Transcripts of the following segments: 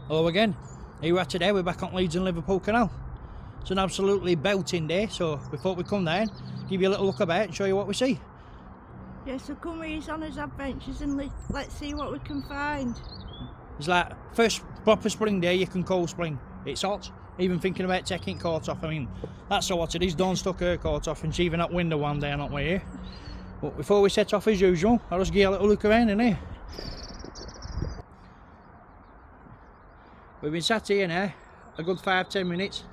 Hello again, here we are today, we're back on Leeds and Liverpool canal. It's an absolutely belting day, so we thought we'd come down, give you a little look about and show you what we see. Yeah, so come with us on his adventures and let's see what we can find. It's like first proper spring day you can call spring. It's hot, even thinking about taking coat off. I mean, that's so hot it is. Dawn stuck her coat off and she even at window one day, not we here. But before we set off as usual, I'll just give you a little look around in here. We've been sat here now a good 5-10 minutes,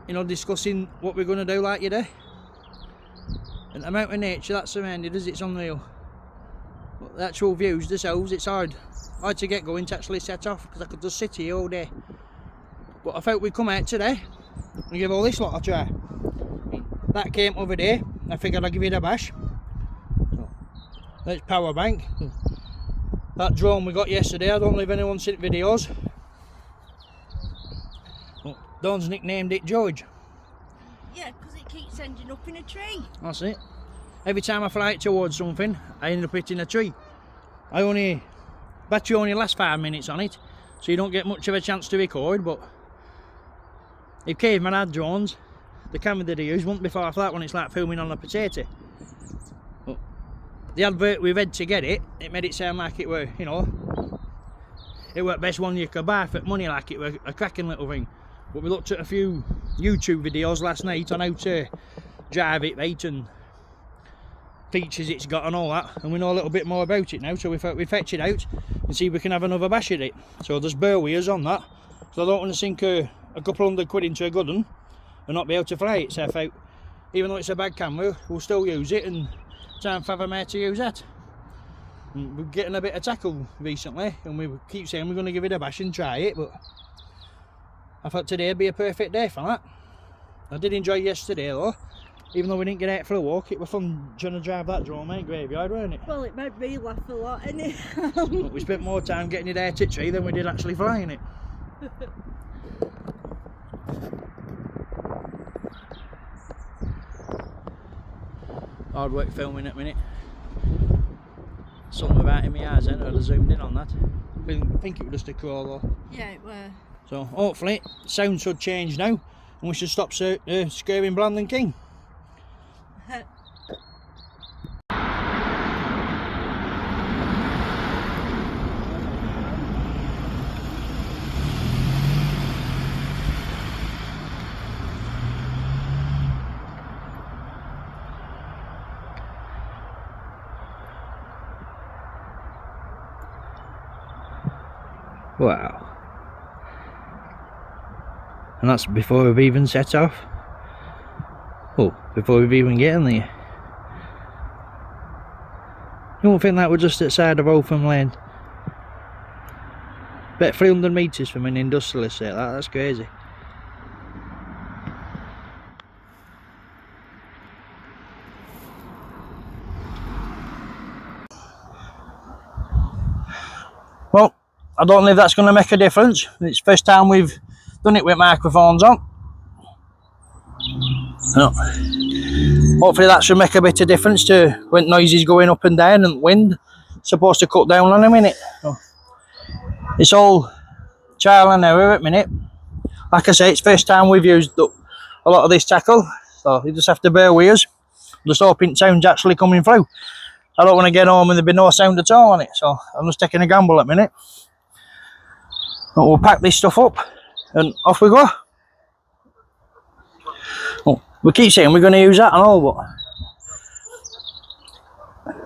you know, discussing what we're going to do like today. And the amount of nature that's surrounded us, it's unreal. But the actual views themselves, it's hard to get going to actually set off, because I could just sit here all day. But I thought we'd come out today and give all this lot a try. That came over there, I figured I'd give it a bash. So, there's power bank. That drone we got yesterday, I don't know if anyone's seen videos. Well, Dawn's nicknamed it George. Yeah, because it keeps ending up in a tree. That's it. Every time I fly it towards something, I end up hitting a tree. Battery only lasts 5 minutes on it, so you don't get much of a chance to record, but if cavemen had drones, the camera that they use wouldn't be far off that when it's like filming on a potato. But the advert we read to get it made it sound like it were, you know, it were the best one you could buy for money, like it were a cracking little thing. But we looked at a few YouTube videos last night on how to drive it right and features it's got and all that, and we know a little bit more about it now, so we thought we'd fetch it out and see if we can have another bash at it. So there's bear with us on that, so I don't want to sink a couple $100 into a good one and not be able to fly it. So I thought, even though it's a bad camera, we'll still use it and try and fathom how to use that. And we're getting a bit of tackle recently, and we keep saying we're going to give it a bash and try it, but I thought today would be a perfect day for that. I did enjoy yesterday though, even though we didn't get out for a walk. It was fun trying to drive that drone mate graveyard, weren't it? Well, it made me laugh a lot, innit? But we spent more time getting it out at tree than we did actually flying it. Hard work filming at the minute. Something about in my eyes then, I'd have zoomed in on that. I think it was just a crow though. Yeah, it were. So hopefully sound should change now and we should stop scaring Blandon King. Wow. And that's before we've even set off. Oh, before we've even getting there. You won't think that we're just outside of Oldham Lane. Bet 300 metres from an industrialist like that, that's crazy. Well, I don't know if that's going to make a difference. It's the first time we've done it with microphones on. No. Hopefully that should make a bit of difference to when noises going up and down and wind. It's supposed to cut down on a minute. So it's all trial and error at the minute. Like I say, it's the first time we've used a lot of this tackle, so you just have to bear with us. Just hoping sound's actually coming through. I don't want to get home and there be no sound at all on it, so I'm just taking a gamble at the minute. But we'll pack this stuff up and off we go. Oh, we keep saying we're going to use that and all,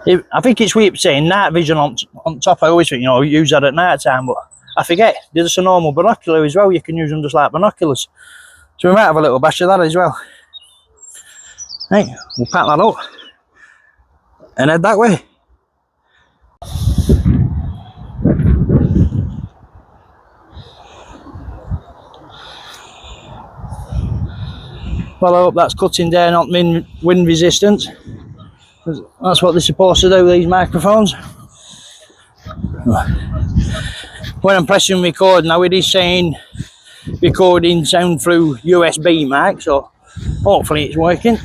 but I think it's weird saying night vision on top. I always think, you know, use that at night time, but I forget there's just a normal binocular as well. You can use them just like binoculars, so we might have a little bash of that as well. Right, we'll pack that up and head that way. Well, I hope that's cutting down on wind resistance. That's what they're supposed to do, these microphones. When I'm pressing record now, it is saying recording sound through USB mic, so hopefully it's working.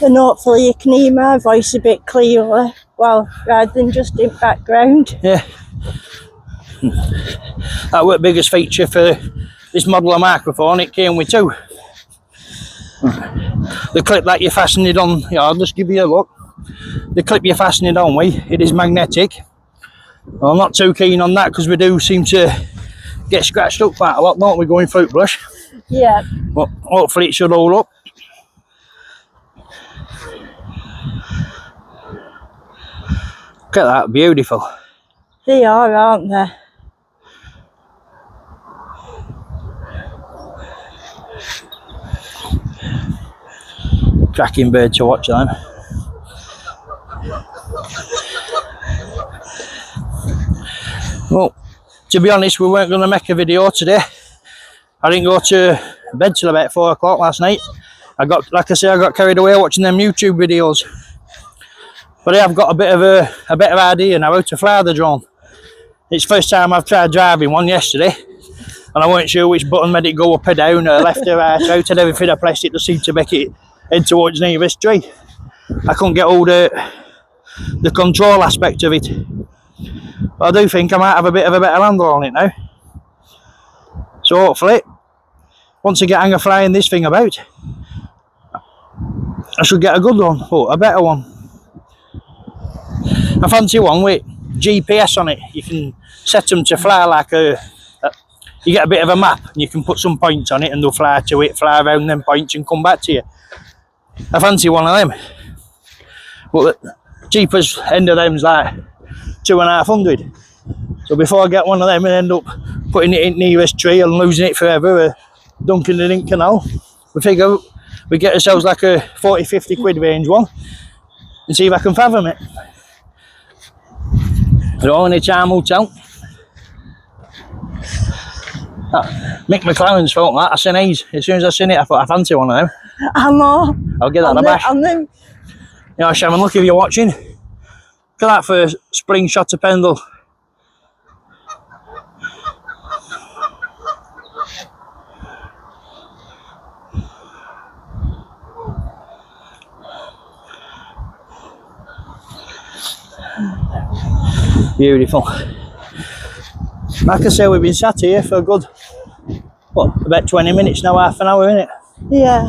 And hopefully you can hear my voice a bit clearer, well, rather than just in background. Yeah. That was the biggest feature for this model of microphone. It came with two. The clip that you fasten it on, yeah, I'll just give you a look. The clip you fasten it on with, it is magnetic. Well, I'm not too keen on that because we do seem to get scratched up quite a lot, don't we, going fruit brush? Yeah. But hopefully it should hold up. Look at that, beautiful. They are, aren't they? Cracking bird to watch them. Well, to be honest, we weren't going to make a video today. I didn't go to bed till about 4 o'clock last night. Like I say, I got carried away watching them YouTube videos. But I have got a bit of idea now how to fly the drone. It's the first time I've tried driving one yesterday, and I weren't sure which button made it go up or down or left or right out, and everything I pressed it just seemed to make it head towards the nearest tree. I couldn't get all the control aspect of it. But I do think I might have a bit of a better handle on it now. So hopefully, once I get hang of flying this thing about, I should get a good one, or a better one. I fancy one with GPS on it. You can set them to fly like you get a bit of a map and you can put some points on it and they'll fly to it, fly around them points and come back to you. I fancy one of them. But the cheapest end of them's like 2,500. So before I get one of them and end up putting it in the nearest tree and losing it forever or dunking it in canal, we figure we get ourselves like a 40-50 quid range one and see if I can fathom it. The only time will tell. Mick McLaren's felt that. I seen these. As soon as I seen it, I thought I fancy one of them. I know. I'll give that a bash. You know, Shaman, look if you're watching. Look at that for a spring shot of pendle. Beautiful. Like I say, we've been sat here for a good, what, about 20 minutes now, half an hour, innit? Yeah.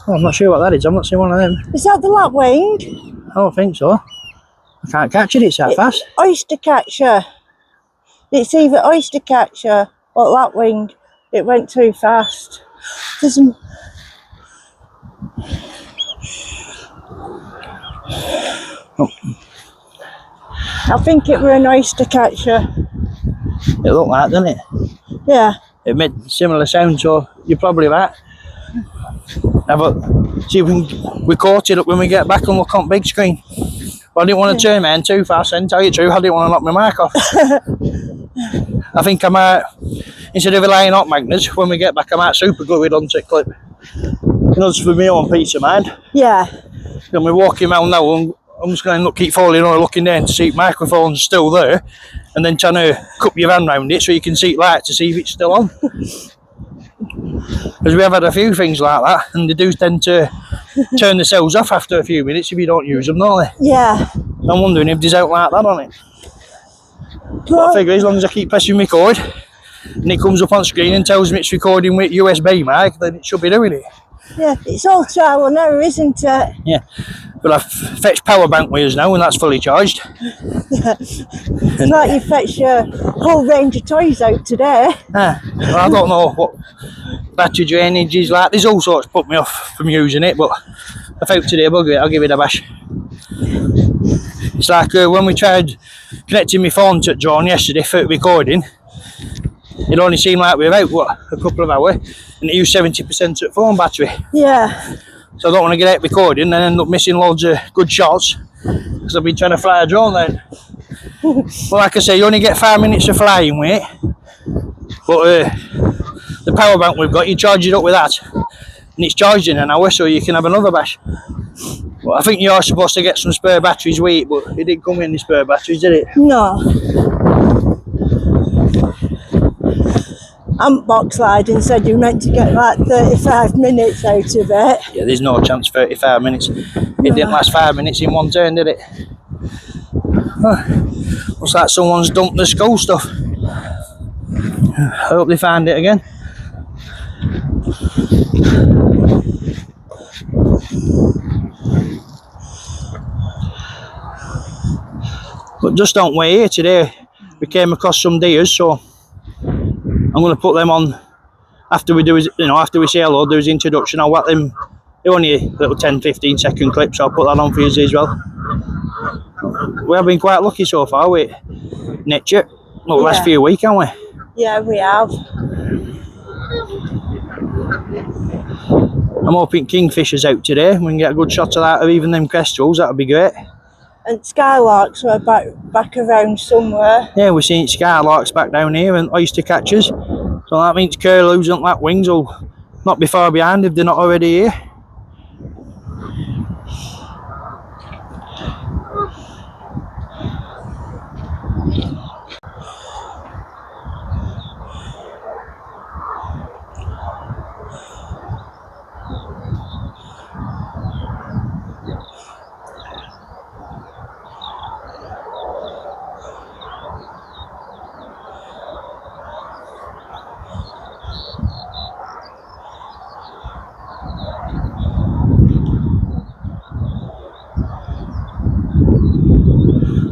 Oh, I'm not sure what that is. I've not seen one of them. Is that the lapwing? I don't think so. I can't catch it, it's that fast. Oyster catcher. It's either oyster catcher or lapwing. It went too fast. There's Oh. I think it were an oyster catcher. It looked like, didn't it? Yeah. It made similar sound, so you're probably right. Have a see if we can record it up when we get back and look on big screen. But I didn't want to turn mine too fast and tell you the truth, I didn't want to knock my mic off. I think I might, instead of relying on magnets, when we get back I might super glue it onto a clip. You know, just for my own peace of mind. Yeah. When we're walking around now, I'm just going to keep falling over, looking down to see if the microphone's still there, and then trying to cup your hand round it so you can see it light to see if it's still on. Because we have had a few things like that, and they do tend to turn themselves off after a few minutes if you don't use them, don't they? Yeah. I'm wondering if there's out like that on it. But I figure as long as I keep pressing record, and it comes up on screen and tells me it's recording with USB mic, then it should be doing it. Yeah, it's all trial and error, isn't it? Yeah, but I've fetched power bank with us now and that's fully charged. It's like you fetched your whole range of toys out today. Well, I don't know what battery drainage is like. There's all sorts put me off from using it, but I felt today I'll give it a bash. It's like when we tried connecting my phone to the drone yesterday for recording, it only seemed like we were out, what, a couple of hours, and it used 70% of the phone battery. Yeah. So I don't want to get out recording and end up missing loads of good shots because I've been trying to fly a drone then. But like I say, you only get 5 minutes of flying with it. But the power bank we've got, you charge it up with that and it's charged in an hour, so you can have another bash. But I think you're supposed to get some spare batteries with it, but it didn't come in the spare batteries, did it? No. Box Lydon said you meant to get like 35 minutes out of it. Yeah, there's no chance 35 minutes. It didn't last 5 minutes in one turn, did it? We'll Looks like someone's dumped the skull stuff. I hope they find it again. But just on way here today, we came across some deers, so I'm going to put them on after we do, after we say hello, do his introduction. I'll whack them. They're only a little 10-15 second clips, so I'll put that on for you as well. We have been quite lucky so far with nature. Well, the last few weeks, haven't we? Yeah, we have. I'm hoping kingfisher's out today. We can get a good shot of that, or even them kestrels. That would be great. And skylarks were back around somewhere. Yeah, we're seeing skylarks back down here and oyster catchers. So that means curlews and lapwings will not be far behind if they're not already here.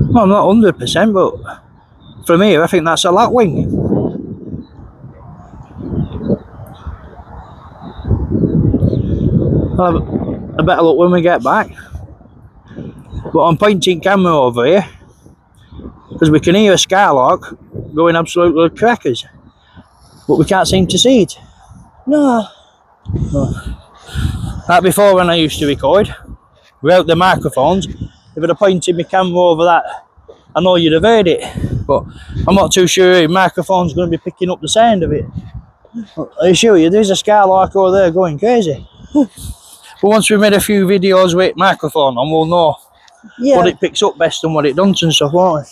Well, I'm not 100%, but from here I think that's a lapwing. I'll have a better look when we get back. But I'm pointing camera over here because we can hear a skylark going absolutely crackers, but we can't seem to see it. No. Like before when I used to record without the microphones, if I'd have pointed my camera over that, I know you'd have heard it, but I'm not too sure the microphone's going to be picking up the sound of it. I assure you, there's a skylark over there going crazy. But once we've made a few videos with microphone on, we'll know what it picks up best and what it doesn't and stuff, won't we?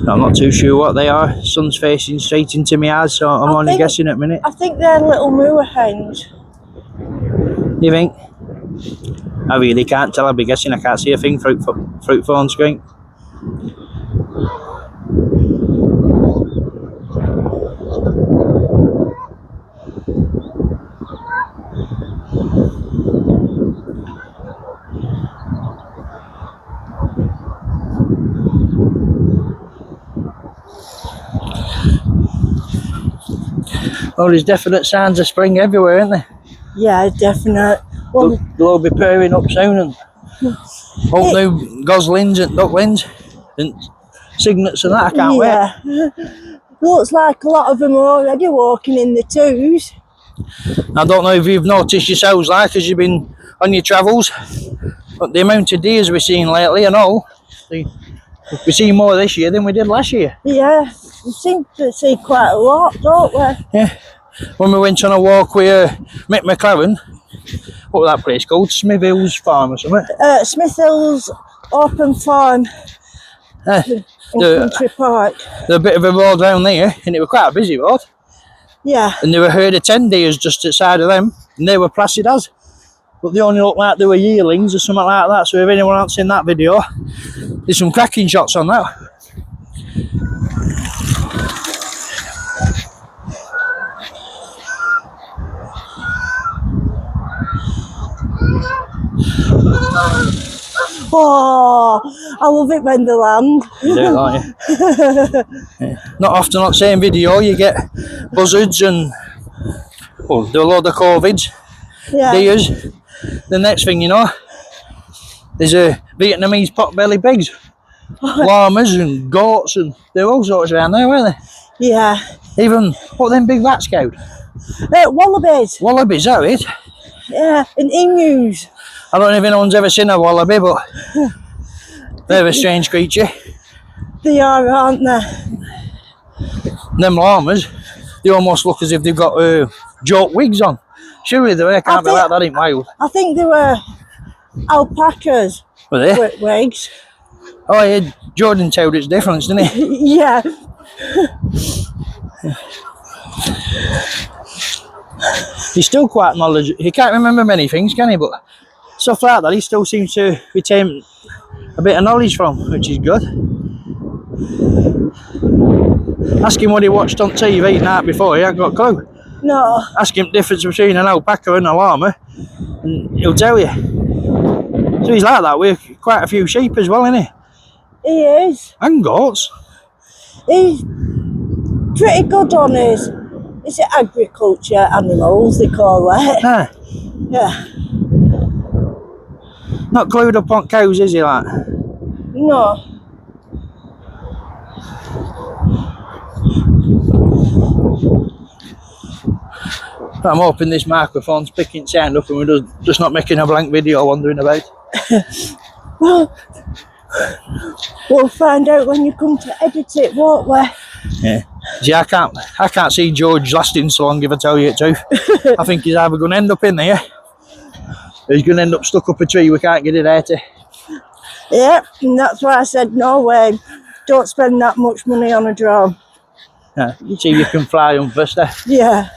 I'm not too sure what they are. Sun's facing straight into my eyes, so I'm only guessing at a minute. I think they're little moor hens. You think? I really can't tell. I'll be guessing. I can't see a thing through phone screen. Oh, there's definite signs of spring everywhere, isn't there? Yeah, definite. Well, they'll all be pairing up soon, and hope new goslings and ducklings and cygnets and that. I can't wait. Looks like a lot of them are already walking in the twos. I don't know if you've noticed yourselves, like, as you've been on your travels, but the amount of deers we're seeing lately and all, we see more this year than we did last year. Yeah, we seem to see quite a lot, don't we? Yeah. When we went on a walk with Mick McLaren, what was that place called? Smith Hills Farm or something? Smith Hills Open Farm in Country Park. There's a bit of a road round there, and it was quite a busy road. Yeah. And there were a herd of 10 deers just outside of them, and they were placid as. But they only looked like they were yearlings or something like that, so if anyone else seen that video, there's some cracking shots on that. Oh, I love it when they land. You do, don't you? Yeah. Not often on the same video you get buzzards and a load of corvids, deers. The next thing you know, there's a Vietnamese pot-bellied pigs, llamas and goats, and they're all sorts around there, weren't they? Yeah. Even, what them big rats, Scout? Wallabies. Wallabies, are it? Yeah, and emus. I don't know if anyone's ever seen a wallaby, but they're a strange creature. They are, aren't they? Them llamas, they almost look as if they've got joke wigs on. Surely they can't be like that in wild. I think they were alpacas. Were they? With wigs. Oh yeah, Jordan told it's different, didn't he? Yeah. He's still quite knowledgeable. He can't remember many things, can he? But stuff like that, he still seems to retain a bit of knowledge from, which is good. Ask him what he watched on TV the night before, he ain't got a clue. No. Ask him the difference between an alpaca and a llama, and he'll tell you. So he's like that with quite a few sheep as well, isn't he? He is. And goats. He's pretty good on his, is it agriculture animals they call it? Ah, Yeah. not clued up on cows, is he, like? No. I'm hoping this microphone's picking sound up and we're just not making a blank video wandering about. Well, we'll find out when you come to edit it, won't we? Yeah. See, I can't see George lasting so long, if I tell you the truth. I think he's either going to end up in there, or he's going to end up stuck up a tree we can't get it out of. Yep, and that's why I said no way. Don't spend that much money on a drone. Yeah. See if you can fly them first. Yeah.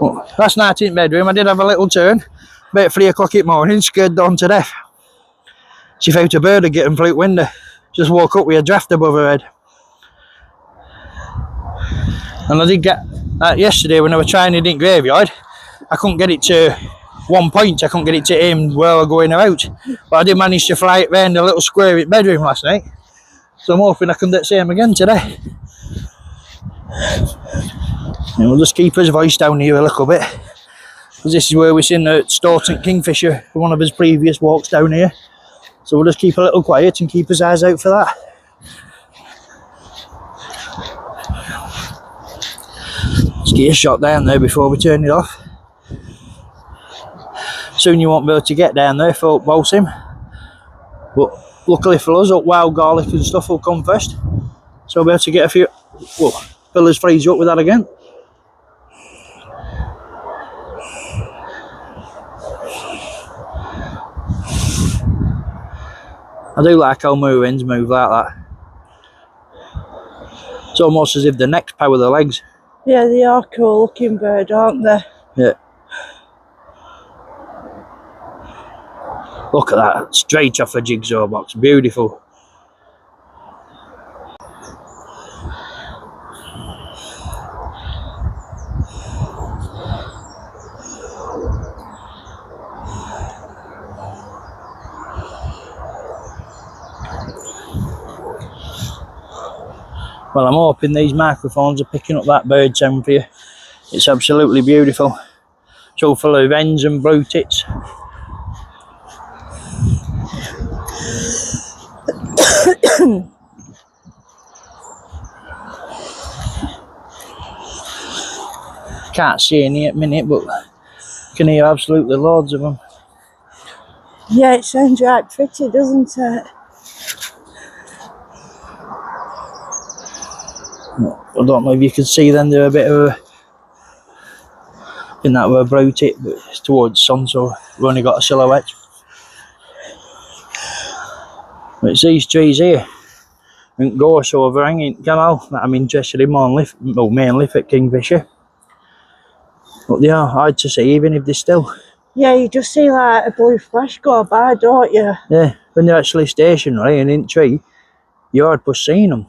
Well, last night in the bedroom, I did have a little turn. About 3 o'clock in the morning, scared Dawn to death. She felt a bird had getting through the window. Just woke up with a draft above her head. And I did get yesterday when I was trying it in graveyard. I couldn't get it to one point. I couldn't get it to aim where I was going out. But I did manage to fly it round a little square in the bedroom last night. So I'm hoping I can do the same again today. And we'll just keep his voice down here a little bit, because this is where we've seen the Staunton Kingfisher for one of his previous walks down here. So we'll just keep a little quiet and keep his eyes out for that. Let's get a shot down there before we turn it off. Soon you won't be able to get down there for Balsam, but luckily for us, up wild garlic and stuff will come first. So we'll be able to get a few, well, fill his freezer up with that again. I do like how moorhens move like that. It's almost as if the necks power the legs. Yeah, they are cool looking bird, aren't they? Yeah. Look at that, straight off a jigsaw box, beautiful. Well, I'm hoping these microphones are picking up that bird sound for you. It's absolutely beautiful. It's all full of hens and blue tits. Can't see any at the minute, but you can hear absolutely loads of them. Yeah, it sounds right pretty, doesn't it? I don't know if you can see them, they're a bit of a, in that were blue tip, but it's towards sun, so we've only got a silhouette. But it's these trees here, and gorse overhanging canal that I'm interested in mainly for Kingfisher. But they are hard to see, even if they're still. Yeah, you just see like a blue flash go by, don't you? Yeah, when they're actually stationary and in tree, you're hard for seeing them.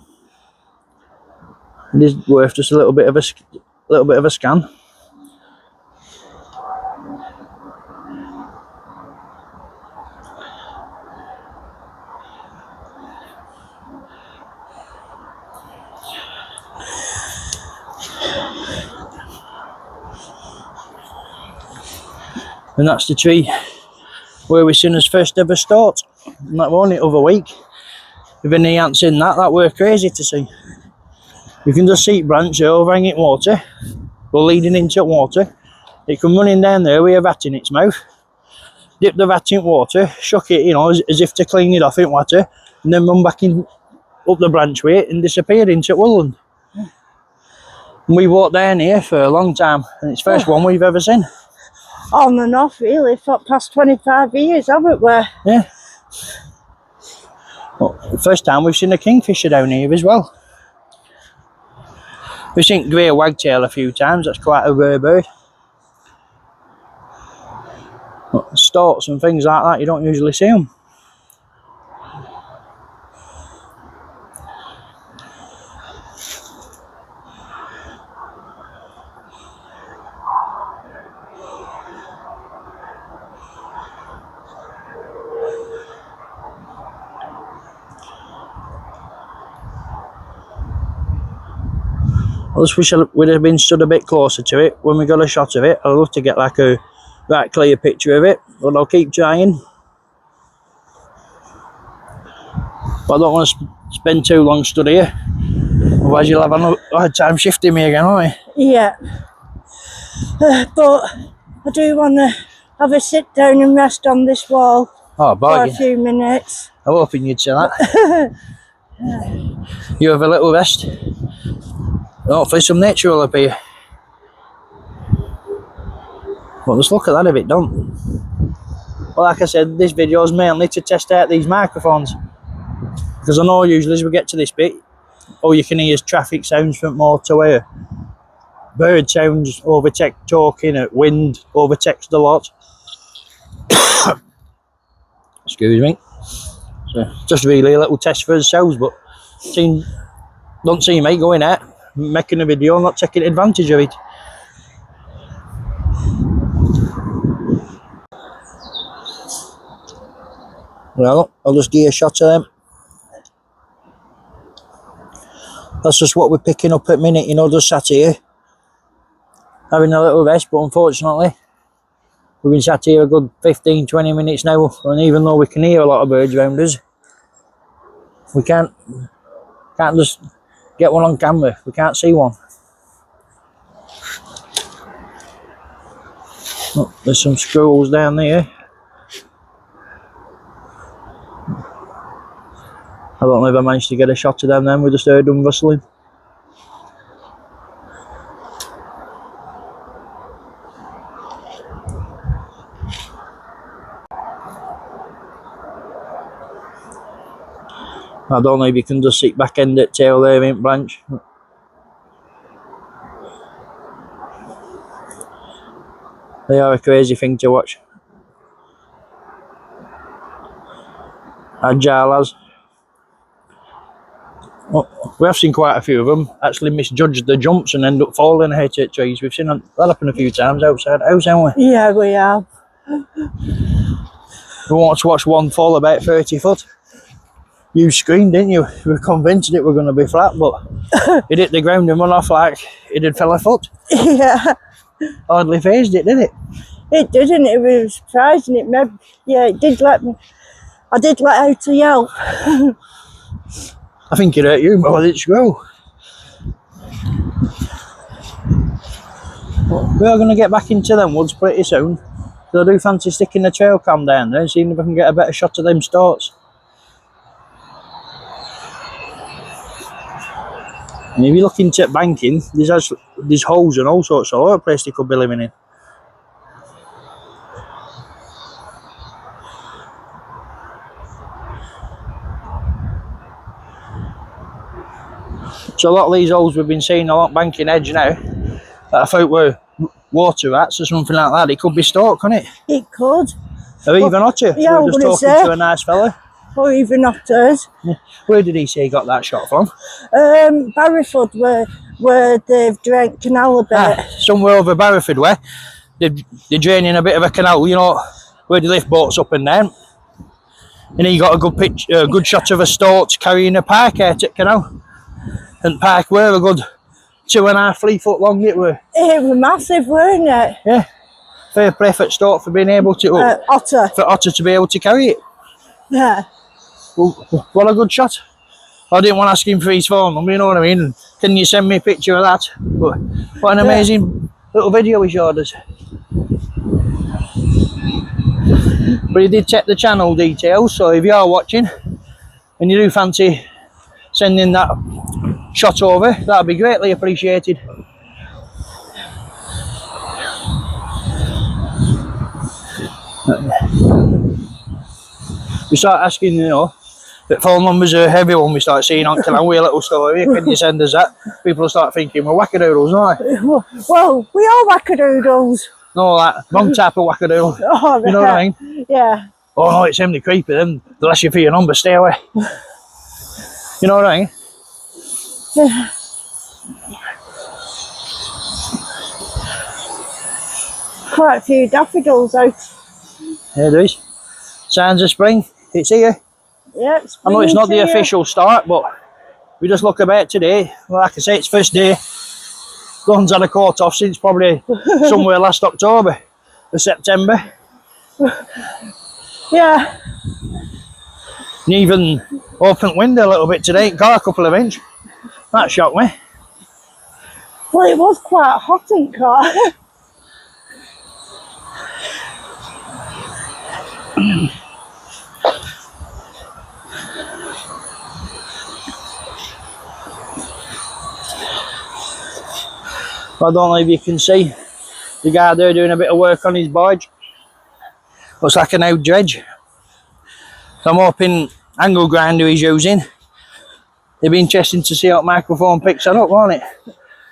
It is worth just a little bit of a scan. And that's the tree where we seen his first ever start. And that was only the other week. Even he hadn't seen that, were crazy to see. You can just see it branch overhanging water. were leading into water. It come running down there with a vat in its mouth, dip the vat in water, shook it, you know, as if to clean it off in water, and then run back in up the branch with it and disappeared into woodland. And we walked down here for a long time, and it's the first one we've ever seen. On and off, really, for past 25 years, haven't we? Yeah. Well, the first time we've seen a kingfisher down here as well. We've seen grey wagtail a few times, that's quite a rare bird. But storks and things like that, you don't usually see them. I just wish we'd have been stood a bit closer to it when we got a shot of it. I'd love to get like a right clear picture of it, but I'll keep trying. But I don't want to spend too long stood here, otherwise you'll have a hard time shifting me again, won't you? Yeah. But I do want to have a sit down and rest on this wall Oh, for a few minutes. I'm hoping you'd say that. You have a little rest. Hopefully some nature will appear. Well, just look at that if it don't. Well, like I said, this video is mainly to test out these microphones, because I know usually as we get to this bit, all you can hear is traffic sounds from motorway, bird sounds overtake talking, wind overtakes the lot. Excuse me. So just really a little test for ourselves, but don't see me going out making a video, not taking advantage of it. Well, I'll just give you a shot of them. That's just what we're picking up at minute, you know, just sat here having a little rest, but unfortunately we've been sat here a good 15-20 minutes now, and even though we can hear a lot of birds around us, we can't just get one on camera. We can't see one. Oh, there's some squirrels down there. I don't know if I managed to get a shot of them then, we just heard them rustling. I don't know if you can just sit back end at tail there in branch. They are a crazy thing to watch. Agile as. Well, we have seen quite a few of them actually misjudge the jumps and end up falling and hit at trees. We've seen that happen a few times outside the house, haven't we? Yeah, we have. We wanted to watch one fall about 30 foot. You screamed, didn't you? We were convinced it were going to be flat, but it hit the ground and run off like it had fell a foot. Yeah. Hardly phased it, did it? It didn't. It was surprising. It did let me. I did let out a yelp. I think it hurt you more than it squirrel. Well, we are going to get back into them woods pretty soon. So I do fancy sticking the trail cam down there and seeing if I can get a better shot of them storks. And if you look into banking, there's holes and all sorts all over the place they could be living in. So a lot of these holes we've been seeing along banking edge now, that I thought were water rats or something like that. It could be stork, couldn't it? It could. Or even otter. Yeah, we were just talking to a nice fella. Or even otters. Yeah. Where did he say he got that shot from? Barrowford, where they've drained canal a bit. Somewhere over Barrowford way. They're draining a bit of a canal, you know, where they lift boats up and down. And he got a good shot of a stork carrying a pike out at canal. And pike were a good 2.5-3 foot long it were. It was massive, weren't it? Yeah. Fair play for stork for being able to otter. For otter to be able to carry it. Yeah. Well, what a good shot. I didn't want to ask him for his phone number, you know what I mean? Can you send me a picture of that? But what an amazing little video he showed us. But he did check the channel details, so if you are watching and you do fancy sending that shot over, that'd be greatly appreciated. We start asking, you know, that phone numbers are heavy when we start seeing on canal with a little story. Can you send us that? People will start thinking we're wackadoodles, aren't they? Well, we are wackadoodles. No, that wrong type of wackadoodle. Oh, you know what I mean? Yeah. Oh no, it's him, the creepy. Then they'll ask you for your number. Stay away. You know what I mean? Quite a few daffodils out. Yeah, there is. Signs of spring. It's here. Yeah, I know it's not the official start, but we just look about today. Well, like I say, it's first day. Dawn's had a coat off since probably somewhere last October or September. Yeah. And even opened window a little bit today, got a couple of inches. That shocked me. Well, it was quite hot in car. I don't know if you can see the guy there doing a bit of work on his barge. Looks like an old dredge. So I'm hoping angle grinder he's using. It'd be interesting to see how the microphone picks that up, won't it?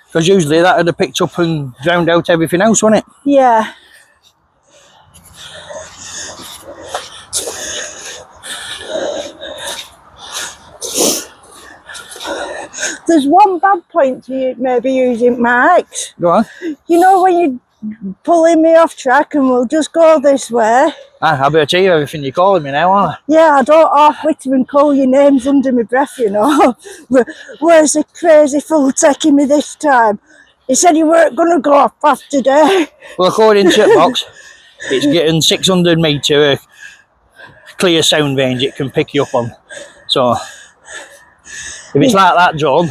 Because usually that would have picked up and drowned out everything else, wouldn't it? Yeah. There's one bad point to maybe using mics. Go on. You know when you're pulling me off track and we'll just go this way? I better tell you everything you're calling me now, aren't I? Yeah, I don't half-wit and call your names under my breath, you know. Where's the crazy fool taking me this time? He said you weren't going to go off fast today. Well, according to the box, it's getting 600 metre clear sound range it can pick you up on. So, if it's like that, John,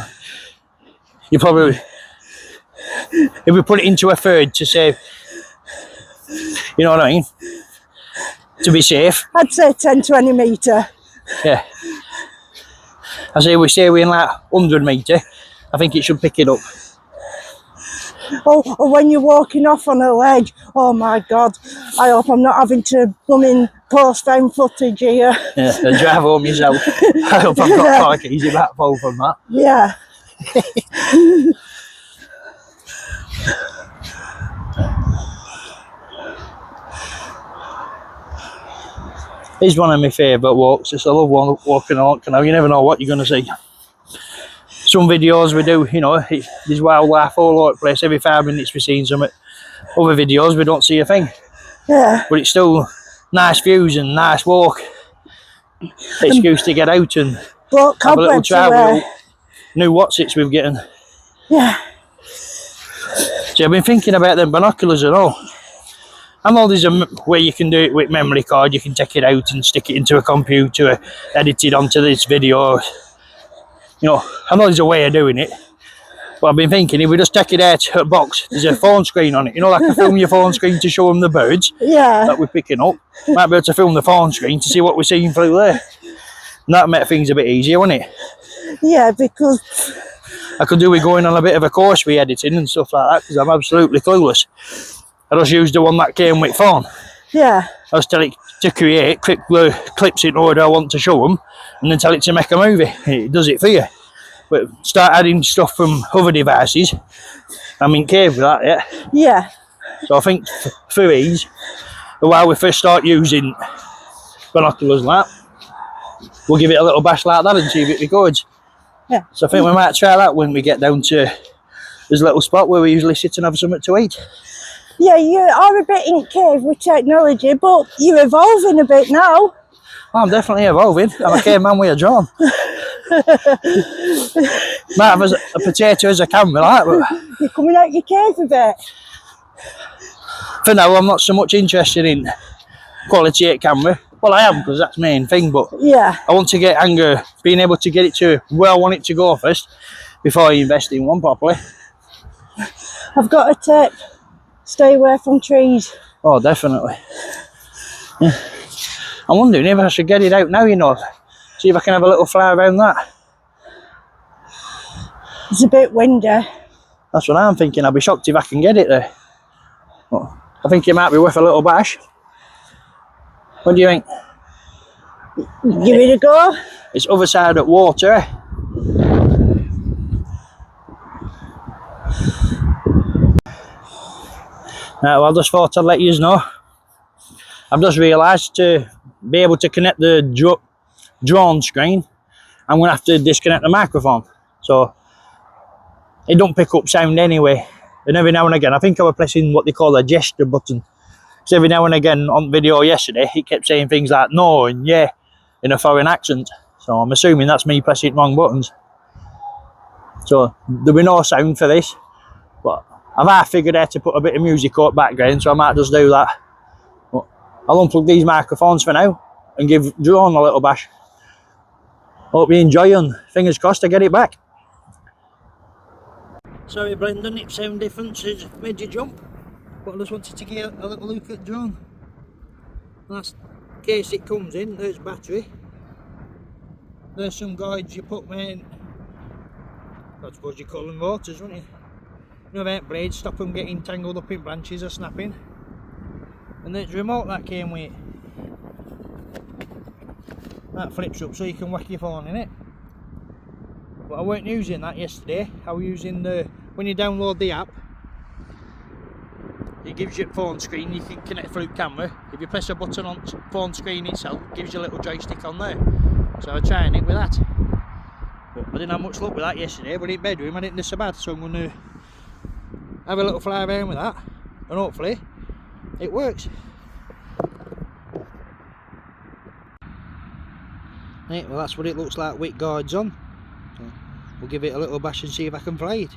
you probably, if we put it into a third to say, you know what I mean, to be safe. I'd say 10-20 metre. Yeah. I say we stay within like 100 metre, I think it should pick it up. Oh, or when you're walking off on a ledge, oh my God, I hope I'm not having to blooming post down footage here. Yeah, and drive home yourself. I hope I've got car keys in that fall from that. Yeah. It's one of my favourite walks. Just I love walking along canal. You never know what you're going to see. Some videos we do, you know, there's wildlife all over the place. Every 5 minutes we're seeing some. Other videos we don't see a thing. Yeah. But it's still nice views and nice walk. Excuse to get out and have a little try with new Watsits we've getting. Yeah. So I've been thinking about them binoculars and all. I know there's a way you can do it with memory card. You can take it out and stick it into a computer, edit it onto this video. You know, I know there's a way of doing it. But I've been thinking if we just take it out of a box, there's a phone screen on it. You know, like a film your phone screen to show them the birds that we're picking up. Might be able to film the phone screen to see what we're seeing through there. And that make things a bit easier, wouldn't it? Yeah, because I could do with going on a bit of a course with editing and stuff like that because I'm absolutely clueless. I just use the one that came with phone. Yeah. I just tell it to create clips in order I want to show them and then tell it to make a movie. It does it for you. But start adding stuff from other devices. I'm in cave with that, yeah. Yeah. So I think for ease, while we first start using binoculars like that, we'll give it a little bash like that and see if it records. Yeah. So I think we might try that when we get down to this little spot where we usually sit and have something to eat. Yeah, you are a bit in cave with technology, but you're evolving a bit now. I'm definitely evolving. I'm a caveman with a drone. Might have a potato as a camera, like, but You're coming out your cave a bit. For now, I'm not so much interested in quality 8 camera. Well, I have, because that's the main thing, but Yeah. I want to get anger, being able to get it to where I want it to go first before I invest in one properly. I've got a tip. Stay away from trees. Oh, definitely. Yeah. I'm wondering if I should get it out now, you know, see if I can have a little fly around that. It's a bit windy. That's what I'm thinking. I'll be shocked if I can get it there. But I think it might be worth a little bash. What do you think? Give it a go. It's other side of water, eh? Right, well, I just thought I'd let you know. I've just realised to be able to connect the drone screen, I'm going to have to disconnect the microphone. So it don't pick up sound anyway. And every now and again, I think I was pressing what they call a gesture button. So every now and again on video yesterday, it kept saying things like no and yeah in a foreign accent. So I'm assuming that's me pressing wrong buttons. So there'll be no sound for this. But I've figured out to put a bit of music out background, so I might just do that. But I'll unplug these microphones for now and give drone a little bash. Hope you enjoy, and fingers crossed I get it back. Sorry Brendan, if sound differences made you jump, but I just wanted to get a little look at drone. That's case it comes in, there's battery. There's some guides you put in, I suppose you call them motors, wouldn't you? You know about blades, stop them getting tangled up in branches or snapping. And there's a remote that came with it. That flips up so you can whack your phone in it. But I weren't using that yesterday. I was using the, when you download the app, it gives you a phone screen, you can connect through camera. If you press a button on the phone screen itself, it gives you a little joystick on there. So I was trying it with that. But I didn't have much luck with that yesterday, but in bedroom I didn't do so bad, so I'm going to have a little fly around with that, and hopefully it works. Right, well that's what it looks like with guards on. So we'll give it a little bash and see if I can fly it.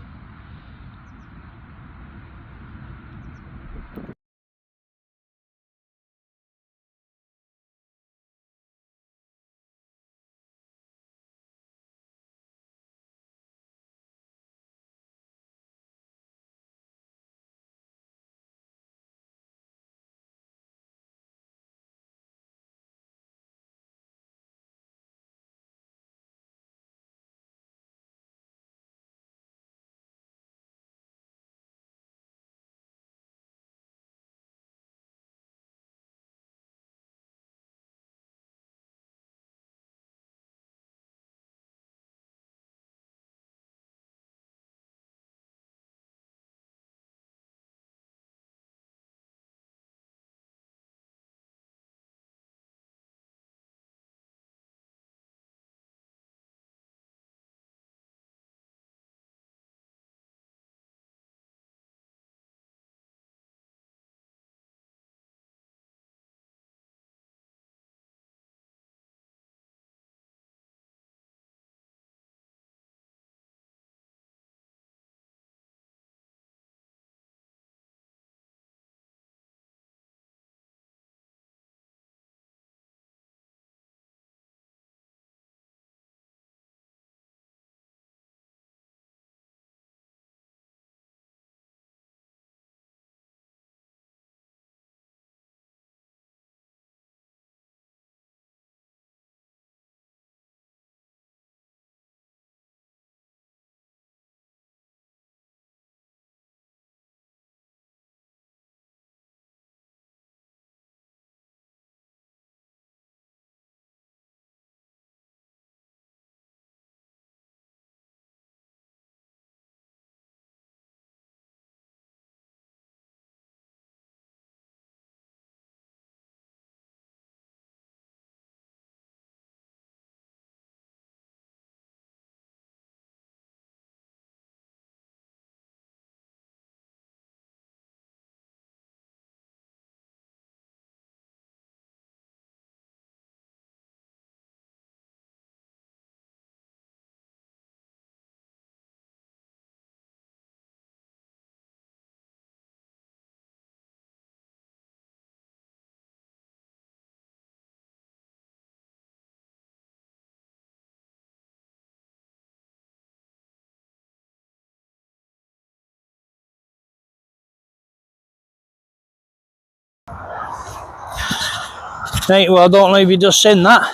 Right, well, I don't know if you just seen that,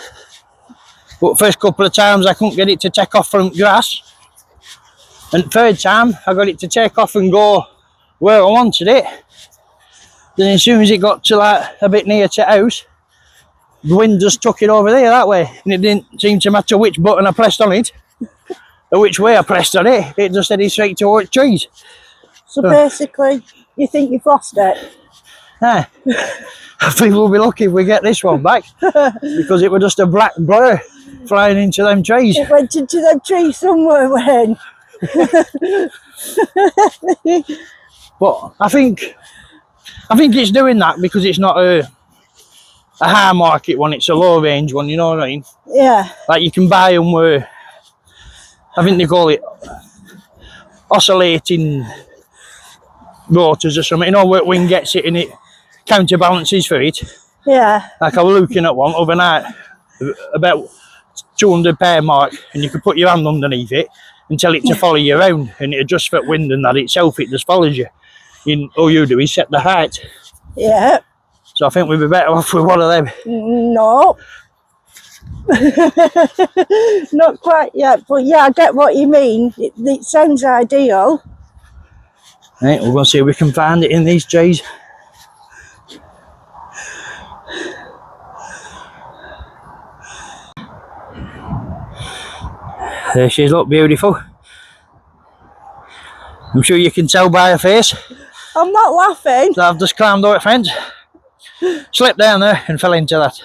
but first couple of times I couldn't get it to take off from grass, and third time I got it to take off and go where I wanted it. Then as soon as it got to like a bit near to house, the wind just took it over there that way, and it didn't seem to matter which button I pressed on it or which way I pressed on it, it just headed straight towards trees. So basically, you think you've lost it? Yeah. I think we'll be lucky if we get this one back, because it was just a black blur flying into them trees. It went into them trees somewhere, Wayne. But I think it's doing that because it's not a high market one, it's a low range one, you know what I mean? Yeah. Like you can buy them where, I think they call it oscillating rotors or something, you know, where wind gets it and it counterbalances for it. Yeah. Like I was looking at one overnight, about 200 pair mark, and you could put your hand underneath it and tell it to follow you around, and it adjusts for wind and that itself, it just follows you. All you do is set the height. Yeah. So I think we'd be better off with one of them. No. Not quite yet, but yeah, I get what you mean. It sounds ideal. Right, we're going to see if we can find it in these trees. There she is, look beautiful. I'm sure you can tell by her face. I'm not laughing. So I've just climbed over the fence, slipped down there and fell into that.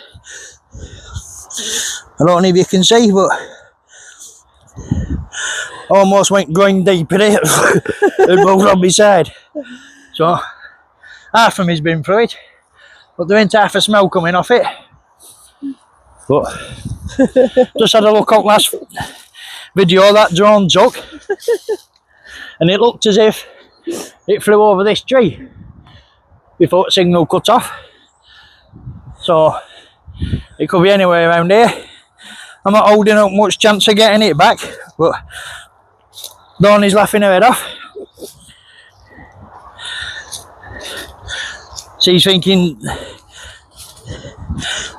I don't know if you can see, but almost went going deep in it and both on my side. So half of me's been through it, but there ain't half a smell coming off it. But just had a look at last video that drone took, and it looked as if it flew over this tree before the signal cut off. So it could be anywhere around here. I'm not holding up much chance of getting it back, but Dawn is laughing her head off. She's thinking,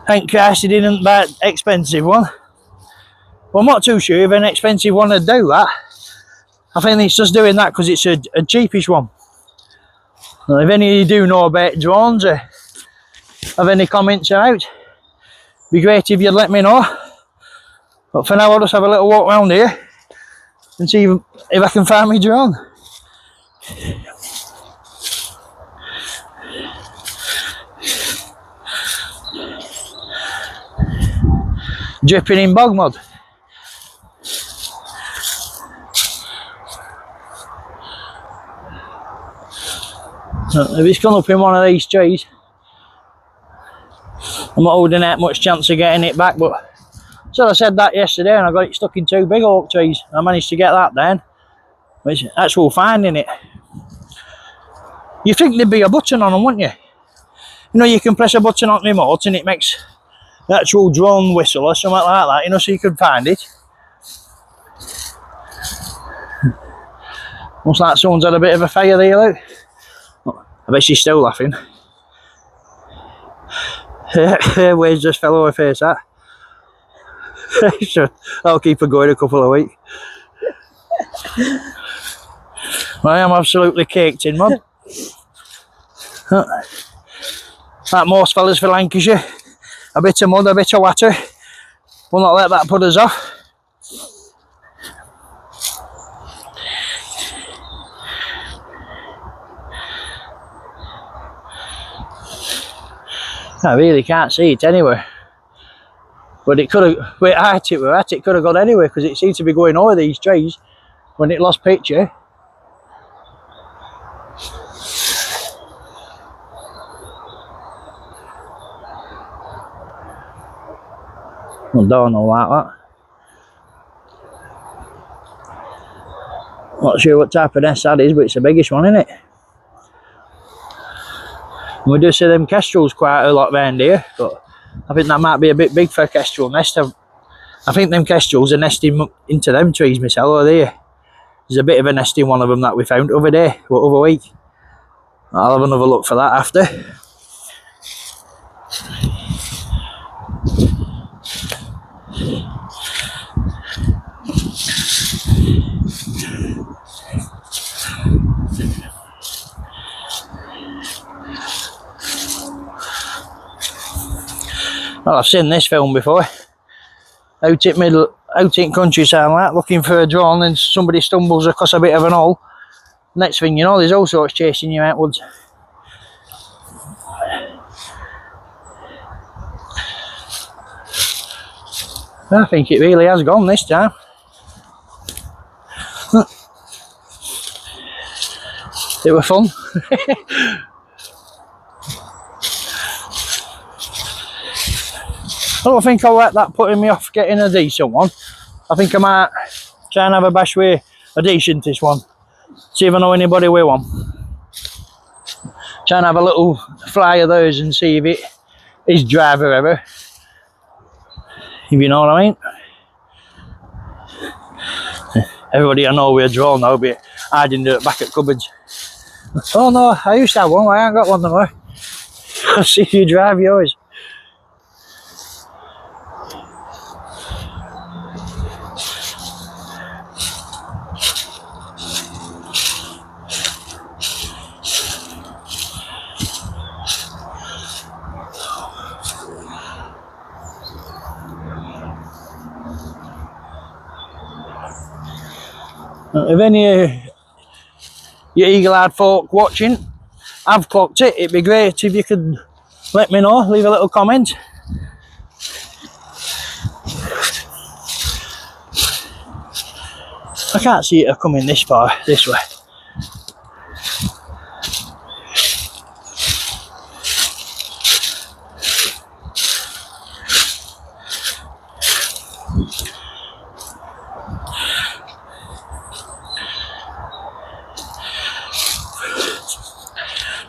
thank Christ he didn't buy an expensive one. Well, I'm not too sure if an expensive one would do that. I think it's just doing that because it's a cheapish one. Well, if any of you do know about drones or have any comments out, be great if you'd let me know. But for now, I'll just have a little walk around here and see if I can find my drone. Dripping in bog mud. If it's gone up in one of these trees, I'm not holding out much chance of getting it back, but so I said that yesterday and I got it stuck in two big oak trees. I managed to get that down, which is actual finding it. You think there'd be a button on them, wouldn't you? You know, you can press a button on the remote and it makes the actual drone whistle or something like that, you know, so you can find it. Looks like someone's had a bit of a fire there, look. I bet she's still laughing. Waves just fell over her face, that. So I'll keep her going a couple of weeks. I am absolutely caked in mud. Like most fellas for Lancashire, a bit of mud, a bit of water. We'll not let that put us off. I really can't see it anywhere. But it could have, where height it were at, it could have gone anywhere because it seemed to be going over these trees when it lost picture. I don't know like that. Not sure what type of nest that is, but it's the biggest one, isn't it? We do see them kestrels quite a lot around here, but I think that might be a bit big for a kestrel nest. I think them kestrels are nesting into them trees myself over there. There's a bit of a nest in one of them that we found over there, other week. I'll have another look for that after. Well, I've seen this film before. Out in countryside like, looking for a drone, and somebody stumbles across a bit of an hole. Next thing you know, there's all sorts chasing you outwards. I think it really has gone this time. It was fun. I don't think I'll let that put me off getting a decent one. I think I might try and have a bash with a decentish one. See if I know anybody with one. Try and have a little fly of those and see if it is dry forever. If you know what I mean. Everybody I know with a drone now be hiding it back at cupboards. Oh no, I used to have one, I ain't got one no more. I'll see if you drive yours. If any of you eagle-eyed folk watching have clocked it, it'd be great if you could let me know, leave a little comment. I can't see it coming this far, this way.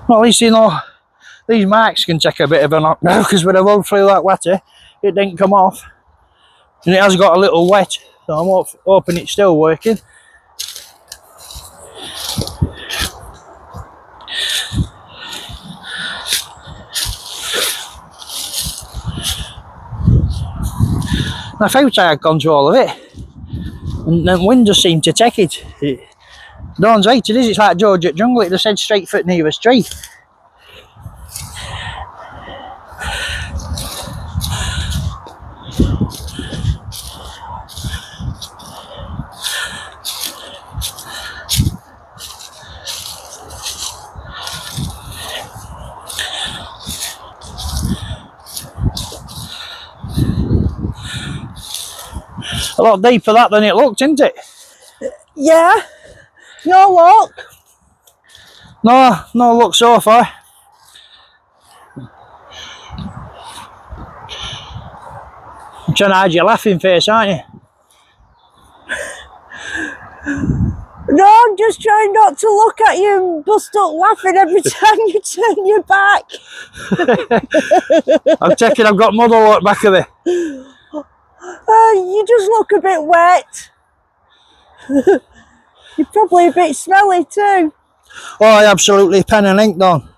Well, at least you know these marks can take a bit of a knock now, because when I rode through that water, it didn't come off. And it has got a little wet, so I'm hoping it's still working. And I thought I had control of it, and then wind just seemed to take it. Dawn's right, it is, it's like George at Jungle, it just heads straight for the nearest tree. A lot deeper that than it looked, isn't it? Yeah. No luck. No luck so far. You're trying to hide your laughing face, aren't you? No, I'm just trying not to look at you and bust up laughing every time you turn your back. I'm checking I've got mud all at the back of it. You just look a bit wet. You're probably a bit smelly too. Oh, I absolutely pen and ink down.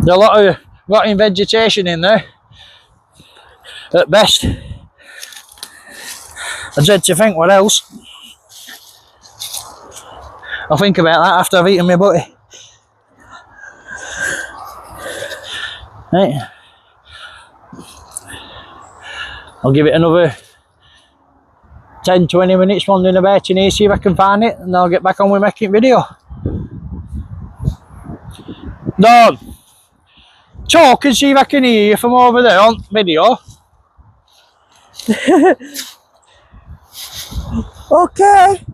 There's a lot of rotting vegetation in there, at best. I dread to think what else. I'll think about that after I've eaten my butty. Right. I'll give it another 10-20 minutes wandering about in here, see if I can find it, and then I'll get back on with making video. Dawn, talk and see if I can hear you from over there on video. Okay.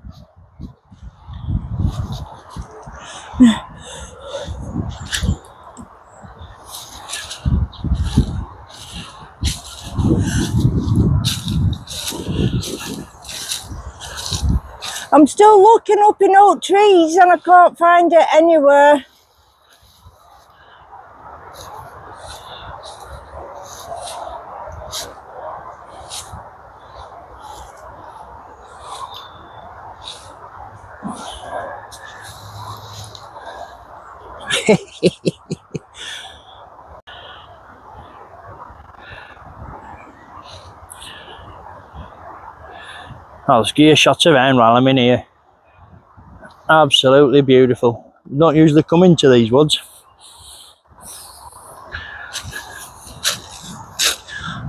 I'm still looking up in oak trees and I can't find it anywhere. I'll just give you a shot around while I'm in here. Absolutely beautiful. Don't usually come into these woods.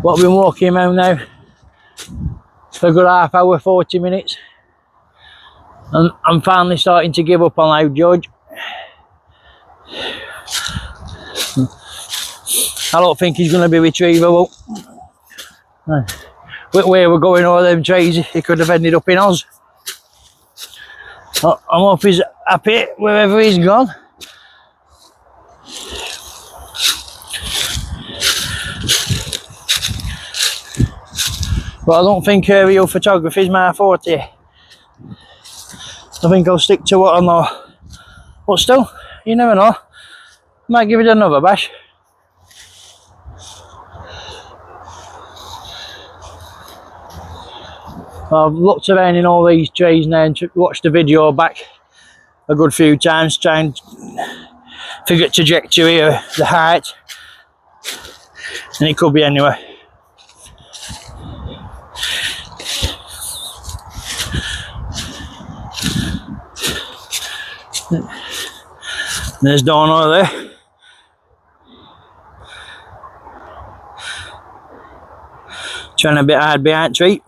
But I've been walking around now for a good half hour, 40 minutes. And I'm finally starting to give up on Loud George. I don't think he's going to be retrievable. With where we're going over them trees, he could have ended up in Oz. I hope he's happy wherever he's gone. But I don't think aerial photography is my forte. I think I'll stick to what I know. But still, you never know. Might give it another bash. I've looked around in all these trees now and watched the video back a good few times, trying to figure trajectory of the height, and it could be anywhere. There's Dawn over there. Trying a bit hard behind tree.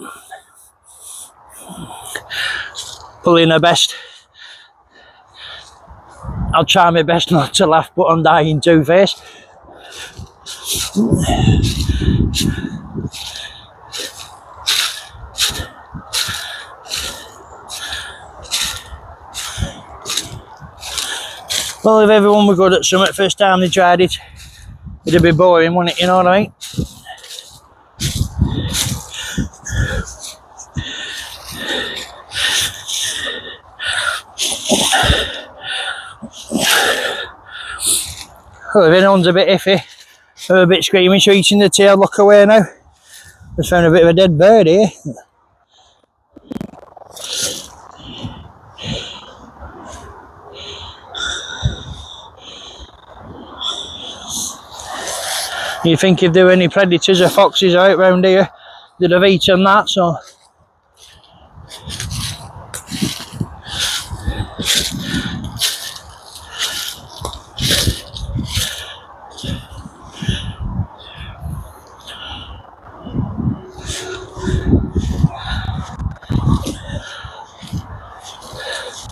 Pulling her best. I'll try my best not to laugh, but I'm dying two-faced. Well, if everyone were good at something first time they tried it, it'd be boring, wouldn't it? You know what I mean? Well, if anyone's a bit iffy, or a bit screaming, shrieking the tail, look away now. Just found a bit of a dead bird here. You think if there were any predators or foxes out round here, they'd have eaten that, so.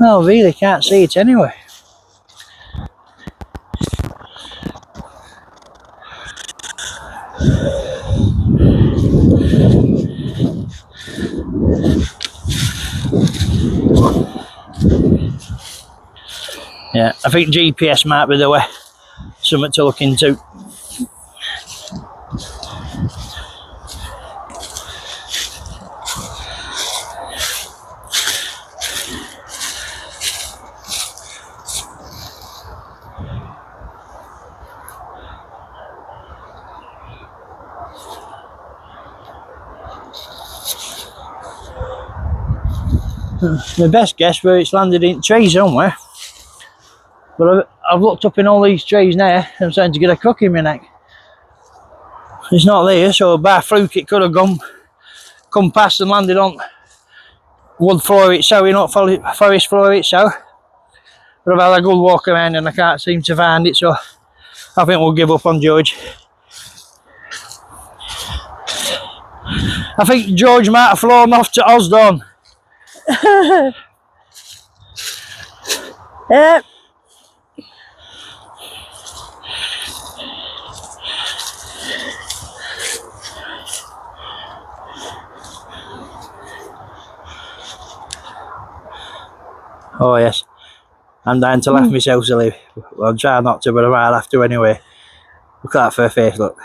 No, really can't see it anyway. Yeah, I think GPS might be the way. Something to look into. My best guess where it's landed in trees somewhere. But I've looked up in all these trees now and I'm starting to get a crook in my neck. It's not there, so by fluke it could have come past and landed on wood floor itself, you know, forest floor itself. But I've had a good walk around and I can't seem to find it, so I think we'll give up on George. I think George might have flown off to Osdon. Yep. Oh yes, I'm dying to laugh myself silly. Well, I'll try not to, but I might have to anyway. Look at that fur face, look.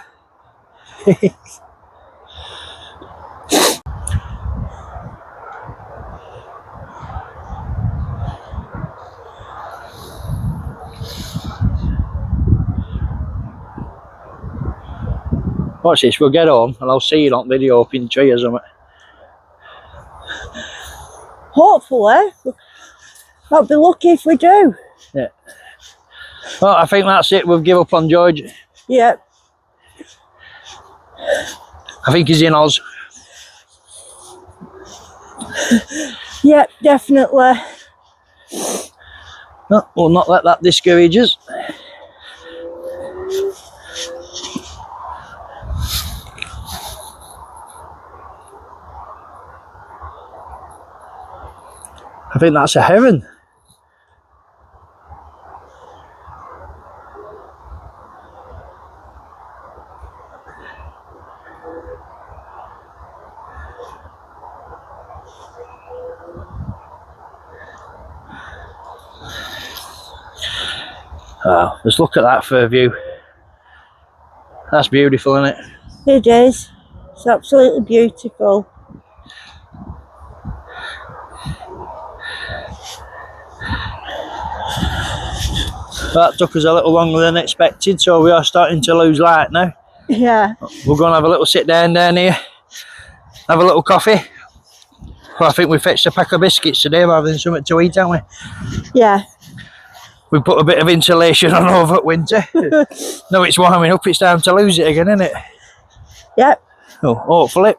Watch this, we'll get home and I'll see you on video up in the tree or something. Hopefully. I'll be lucky if we do. Yeah. Well, I think that's it. We've given up on George. Yep. I think he's in Oz. Yep, definitely. No, we'll not let that discourage us. I think that's a heron. Wow, just look at that for a view. That's beautiful, isn't it? It is. It's absolutely beautiful. That took us a little longer than expected, so we are starting to lose light now. Yeah. We're going to have a little sit down here, have a little coffee. Well, I think we fetched a pack of biscuits today rather than something to eat, haven't we? Yeah. We put a bit of insulation on over winter. Now it's warming up, it's time to lose it again, isn't it? Yep. Oh, hopefully.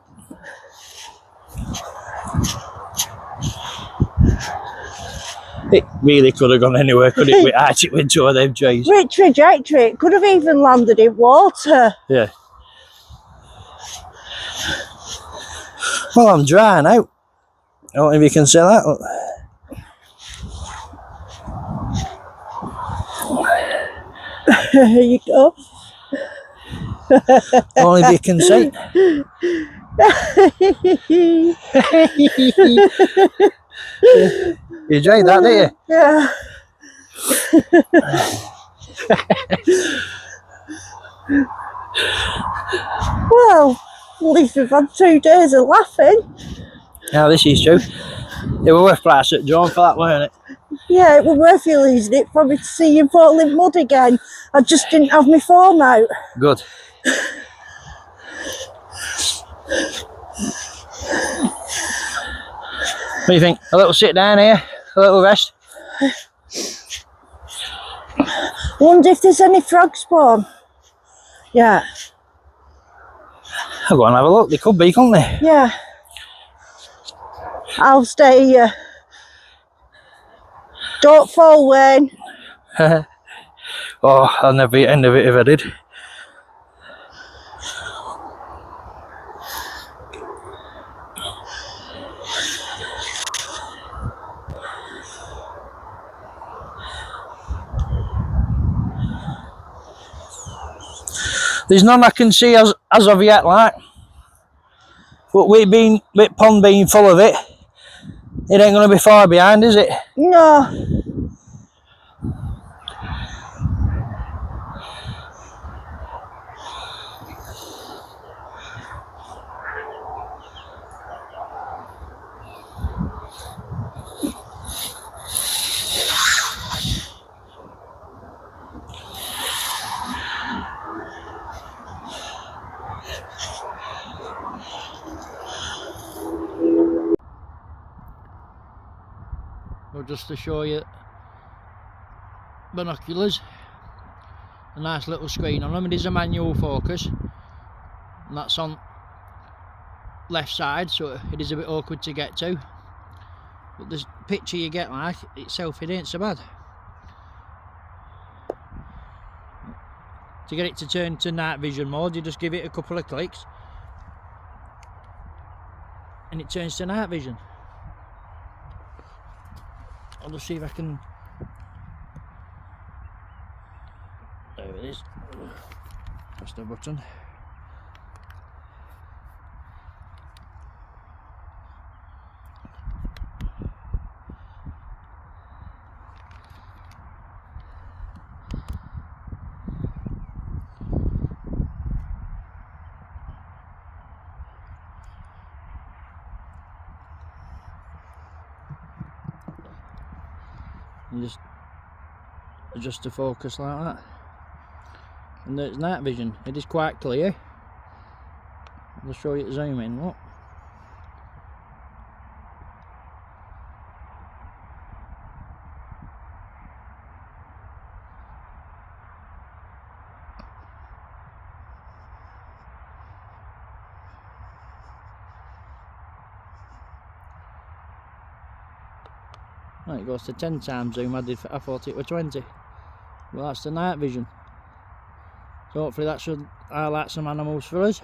It really could have gone anywhere, could it? It went to them trees. Which trajectory? It could have even landed in water. Yeah. Well, I'm dry now. I don't know if you can see that. There you go. Only if you can see. You enjoyed that, didn't you? Yeah. Well, at least we've had 2 days of laughing. Yeah, this is true. It was worth price at John for that, weren't it? Yeah, it was worth you losing it for me to see you fall in mud again. I just didn't have my phone out. Good. What do you think? A little sit down here, a little rest? Wonder if there's any frog spawn. Yeah. I'll go and have a look. They could be, couldn't they? Yeah. I'll stay here. Don't fall, Wayne. Oh, I'll never get end of it if I did. There's none I can see as of yet, like. But with pond being full of it, it ain't going to be far behind, is it? No. Well, just to show you binoculars, a nice little screen on them. It is a manual focus, and that's on left side, so it is a bit awkward to get to. But the picture you get like itself, it ain't so bad. To get it to turn to night vision mode, you just give it a couple of clicks and it turns to night vision. I'll just see if I can. There it is. Press the button. And just adjust the focus like that, and there's night vision. It is quite clear. I'll show you the zoom in. Look, Right, it goes to 10 times zoom. I thought it was 20. Well, that's the night vision. So hopefully that should highlight some animals for us.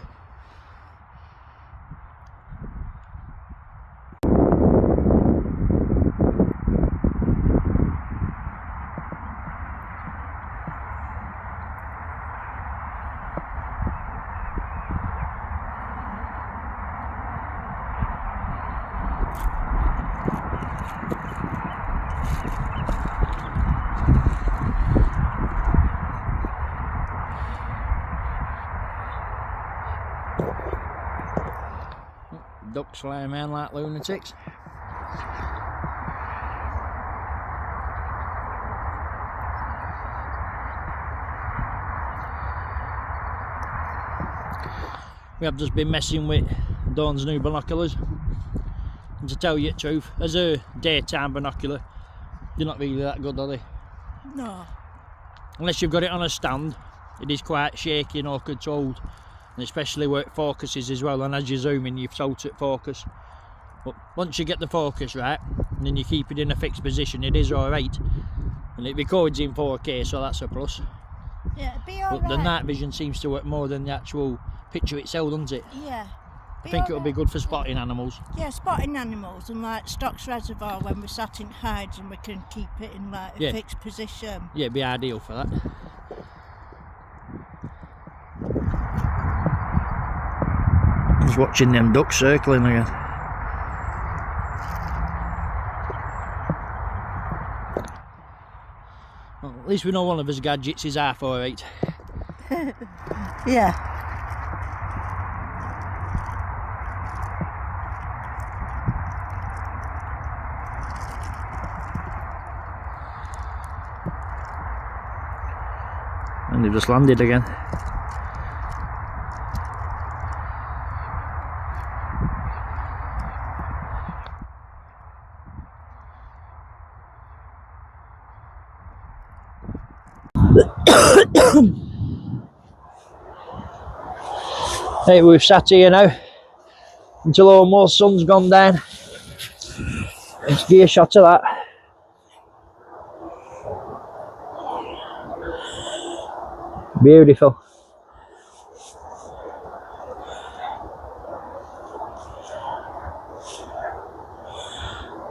Ducks flying around like lunatics. We have just been messing with Dawn's new binoculars, and to tell you the truth, as a daytime binocular, they're not really that good, are they? No. Unless you've got it on a stand, it is quite shaky and awkward to hold. And especially where it focuses as well, and as you zoom in you've tilt it focus. But once you get the focus right and then you keep it in a fixed position, it is alright, and it records in 4K, so that's a plus. Yeah, it'd be alright. But the night vision seems to work more than the actual picture itself, doesn't it? Yeah. I think it'll be good for spotting animals. Yeah, spotting animals, and like Stocks Reservoir when we're sat in hides and we can keep it in like a fixed position. Yeah, it'd be ideal for that. Just watching them ducks circling again. Well, at least we know one of his gadgets is R48. Yeah. And they've just landed again. Hey, we've sat here now until almost sun's gone down. Let's give you a shot of that. Beautiful.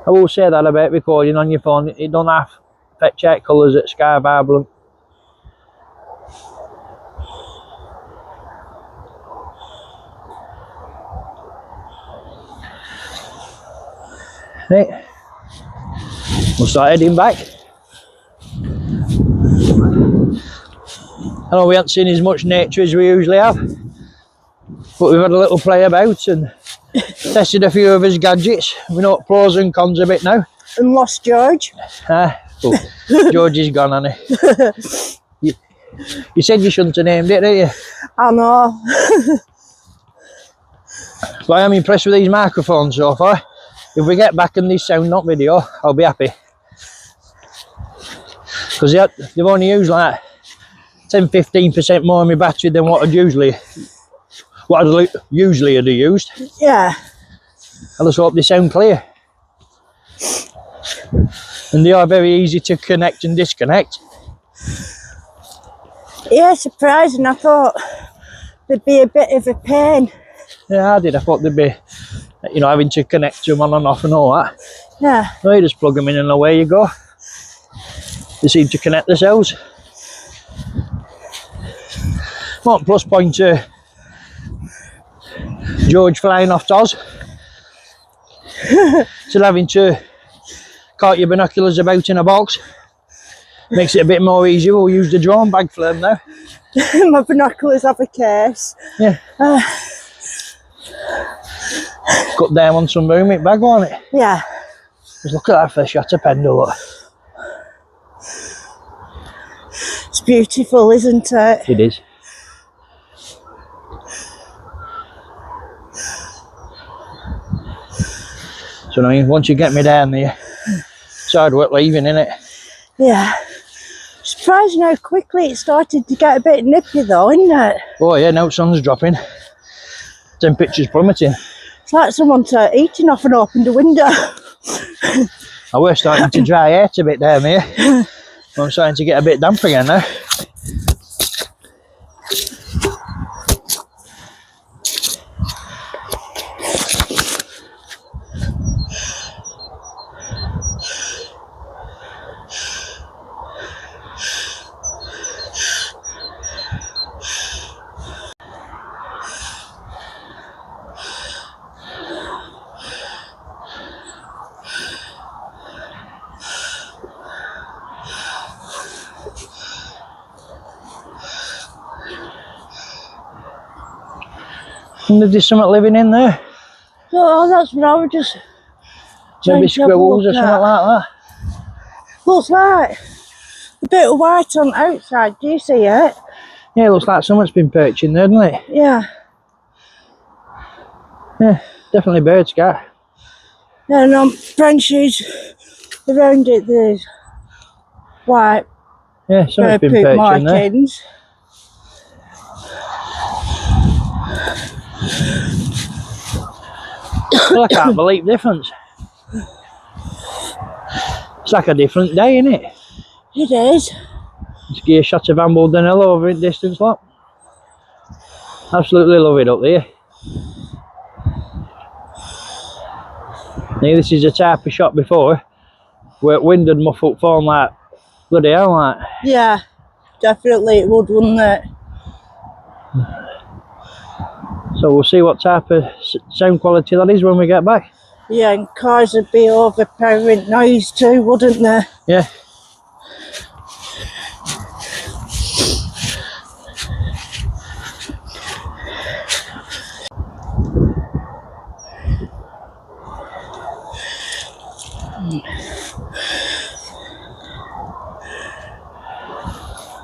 I will say that about recording on your phone, it don't have fetch out colours at sky vibrant. Right, we'll start heading back. I know we haven't seen as much nature as we usually have, but we've had a little play about and tested a few of his gadgets. We know pros and cons a bit now. And lost George. Oh, George is gone, hasn't he? You said you shouldn't have named it, didn't you? I know. But I am impressed with these microphones so far. If we get back and this sound not video, I'll be happy. Because they've only used like 10-15% more of my battery than what I'd usually have used. Yeah. I just hope they sound clear. And they are very easy to connect and disconnect. Yeah, surprising. I thought they'd be a bit of a pain. Yeah, I did. I thought they'd be, you know, having to connect them on and off and all that. Yeah. No, you just plug them in and away you go. They seem to connect themselves. One plus point to George flying off to Oz. Still having to cart your binoculars about in a box. Makes it a bit more easier. We'll use the drone bag for them now. My binoculars have a case. Yeah. Cut down on some booming bag, won't it? Yeah. Just look at that fish, that's a pendle. Look. It's beautiful, isn't it? It is. So I mean, once you get me down there, it's hard work leaving, isn't it? Yeah. Surprising how quickly it started to get a bit nippy though, isn't it? Oh yeah, now sun's dropping. Temperature's plummeting. It's like someone's eating off and opened a window. I was starting to dry out a bit there, mate. I'm starting to get a bit damp again now. And there's something living in there. Oh, that's what I was just... Maybe squirrels or something like that. Looks like a bit of white on the outside. Do you see it? Yeah, it looks like someone's been perching there, doesn't it? Yeah. Yeah, definitely birds, cat. And on branches around it, there's white Yeah, someone's been poop perching there. markings. Well, I can't believe the difference. It's like a different day, isn't it? It is. Just give you a shot of Hambledon Hill over in distance, look. Absolutely love it up there. Now, this is a type of shot before where wind had muffled form like bloody hell, like. Yeah, definitely it would, wouldn't it? So we'll see what type of sound quality that is when we get back. Yeah, and cars would be overpowering noise too, wouldn't they? Yeah.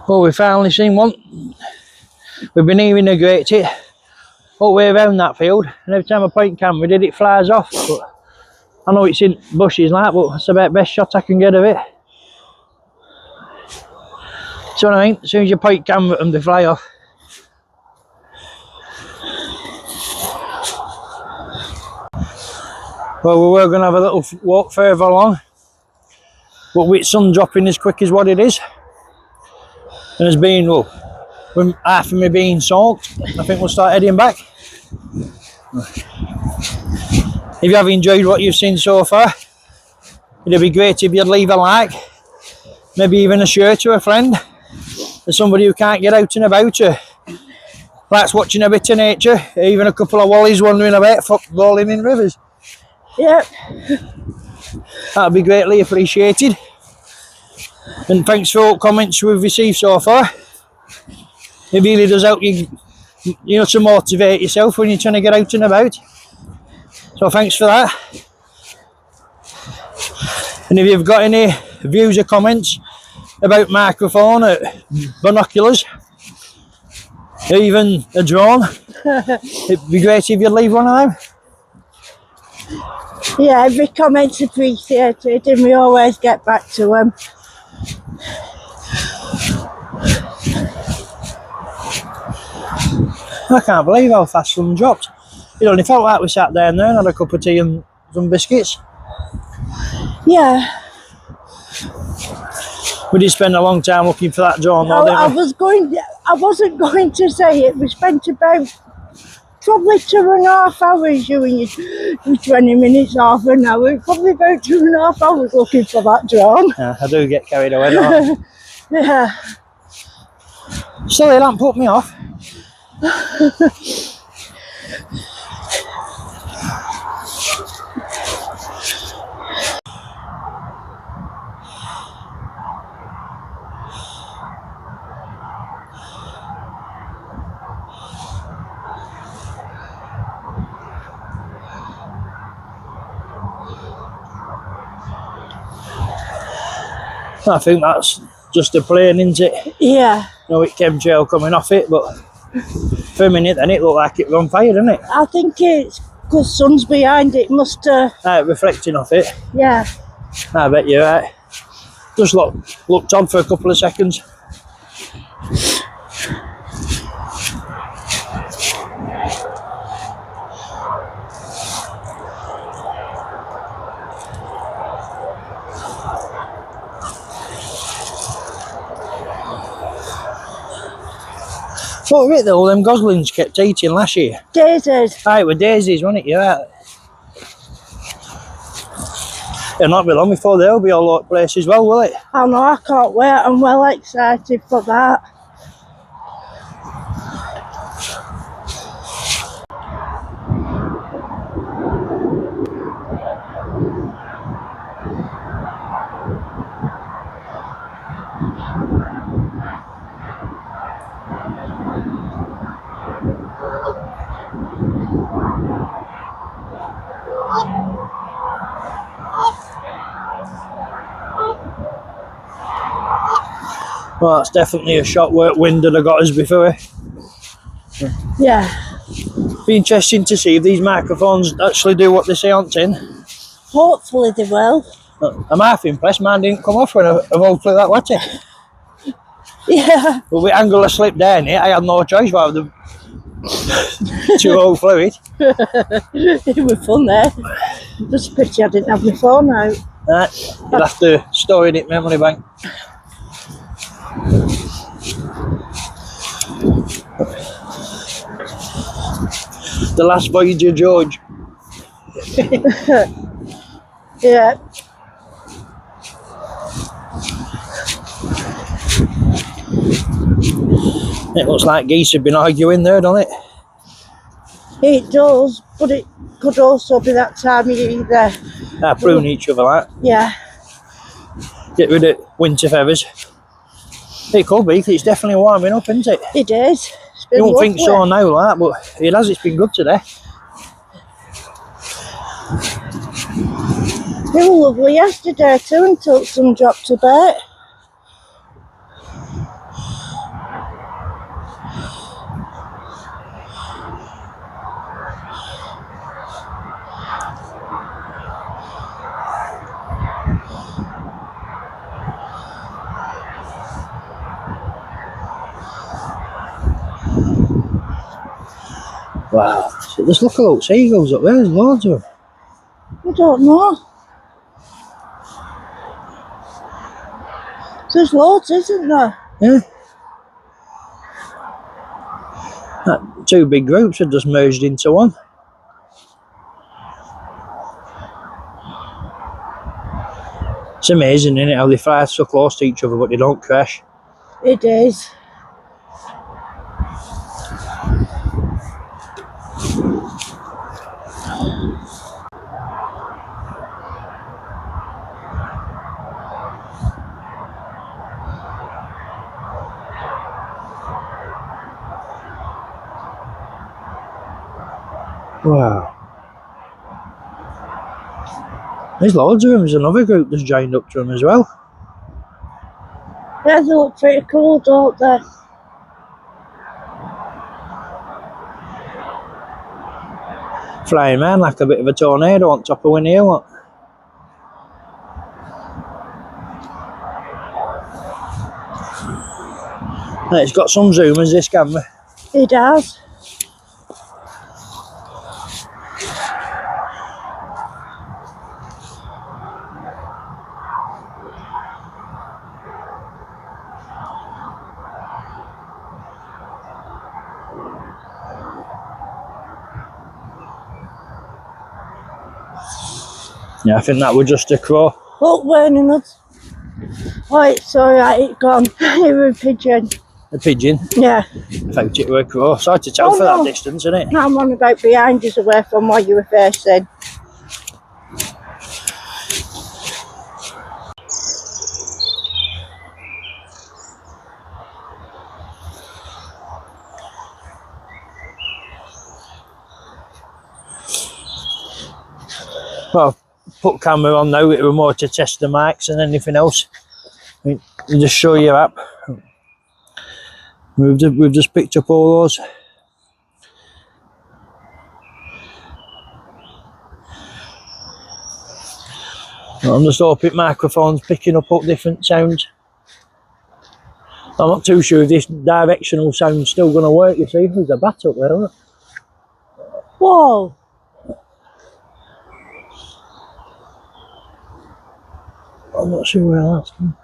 Well, we've finally seen one. We've been hearing a great hit all the way around that field, and every time I point camera it flies off. But I know it's in bushes like, but that's about the best shot I can get of it. So what I mean, as soon as you point camera at them, they fly off. Well, we were going to have a little walk further along, but with sun dropping as quick as what it is, and as being, well, with half of me being soaked, I think we'll start heading back. If you have enjoyed what you've seen so far, it'd be great if you'd leave a like, maybe even a share to a friend, or somebody who can't get out and about, or likes watching a bit of nature, or even a couple of wallies wandering about, footballing in rivers. Yep. That'd be greatly appreciated. And thanks for all the comments we've received so far. It really does help you, to motivate yourself when you're trying to get out and about. So thanks for that. And if you've got any views or comments about microphone, or binoculars, or even a drone, it'd be great if you'd leave one of them. Yeah, every comment's appreciated and we always get back to them. I can't believe how fast sun dropped. It only felt like we sat down there and had a cup of tea and some biscuits. Yeah. We did spend a long time looking for that drone though, didn't we? I wasn't going to say it. We spent about probably 2.5 hours, you and your 20 minutes, half an hour, probably about 2.5 hours looking for that drone. Yeah, I do get carried away, don't I? Yeah. Still, they don't put me off. I think that's just a plane, isn't it? Yeah. No, it chemtrail coming off it, but for a minute then it looked like it was on fire, didn't it? I think it's because sun's behind it, must reflecting off it. Yeah. I bet you're right. Just looked on for a couple of seconds. What were it though, them goslings kept eating last year? Daisies. Aye, it were daisies, wasn't it? You're right. It'll not be long before they'll be all over the place as well, will it? I know, I can't wait. I'm well excited for that. Well, that's definitely a shot work wind that I got us before. Yeah. Be interesting to see if these microphones actually do what they say on tin. Hopefully they will. I'm half impressed mine didn't come off when I've hopefully that wetty. Yeah. But with angle of slip down it, I had no choice but the too old fluid. It was fun there. Just a pity I didn't have my phone out. Right, you'll have to store it in memory bank. The last voyage of George. Yeah. It looks like geese have been arguing there, doesn't it? It does, but it could also be that time of year there. Prune each other like. Yeah. Get rid of winter feathers. It could be, 'cause it's definitely warming up, isn't it? It is. It's been You don't lovely. think so now, like, but it has, it's been good today. It was lovely yesterday too until some dropped a bit. Wow. Just look at those seagulls up there, there's loads of them. I don't know. There's loads, isn't there? Yeah. That two big groups have just merged into one. It's amazing, isn't it, how they fly so close to each other but they don't crash. It is. Wow. There's loads of them. There's another group that's joined up to them as well. Yeah, they look pretty cool, don't they? Flying man like a bit of a tornado on top of Winnie Hill. Look. It's got some zoomers, this camera. It has. Yeah, I think that was just a crow. Look, wearing another. Oh, it's alright, it's gone. It was a pigeon. A pigeon. Yeah. I thought it were a crow. It's hard to tell for that distance, isn't it? No, I'm on about behind us away from where you were facing. Well, I've put camera on now, it was more to test the mics and anything else. I mean, you just show your app. We've just picked up all those. I'm just hoping microphones picking up different sounds. I'm not too sure if this directional sound's still going to work, you see. There's a bat up there, isn't it? Whoa! I'm not sure where that's from.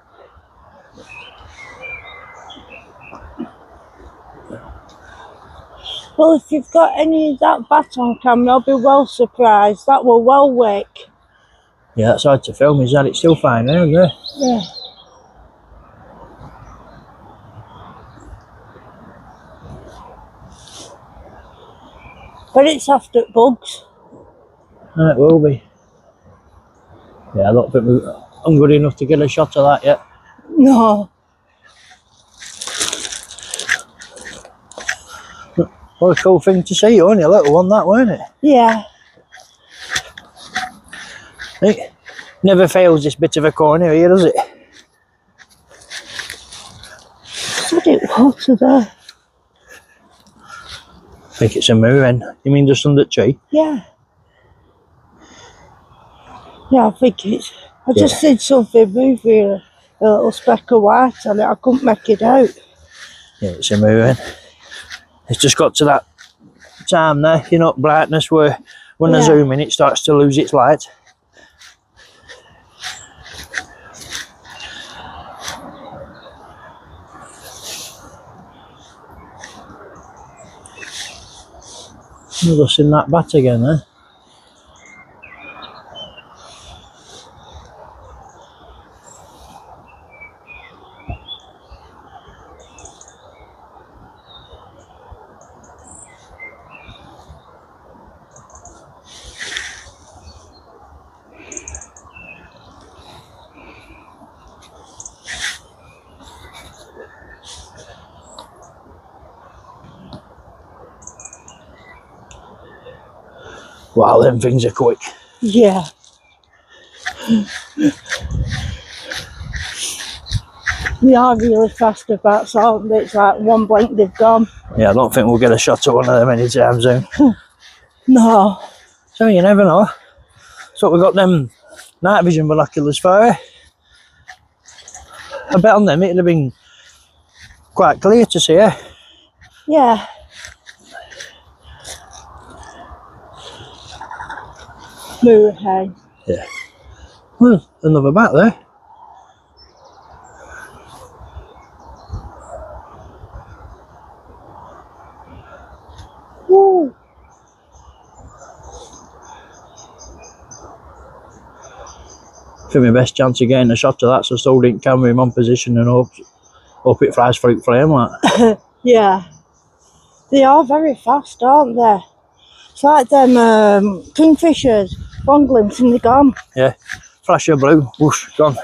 Well, if you've got any of that bat on camera, I'll be well surprised. That were well wick. Yeah, that's hard to film, is that? It's still fine now, yeah. Yeah. But it's after bugs. And it will be. Yeah, I don't think I'm good enough to get a shot of that yet. No. What a cool thing to see, only a little one that, weren't it? Yeah. It never fails this bit of a corner here, does it? Said it water there. I think it's a moving. You mean just under the tree? Yeah. Yeah, I think it's... I just seen something move here. A little speck of white on it. I couldn't make it out. Yeah, it's a moving. It's just got to that time there, you know, brightness where when I zoom in it starts to lose its light. We've just seen that bat again there. Wow, them things are quick. Yeah. They are really fast bats, aren't they? It's like one blink they've gone. Yeah, I don't think we'll get a shot at one of them anytime soon. No. So you never know. That's what we got them night vision binoculars for. Eh? I bet on them it'd have been quite clear to see, eh? Yeah. Move ahead. Yeah. Well, another bat there. Woo. I think my best chance of getting a shot of that, so I still didn't camera him on position and hope it flies through flame like. Yeah. They are very fast, aren't they? It's like them kingfishers, one glimpse and they're gone. Yeah, flash of blue, whoosh, gone.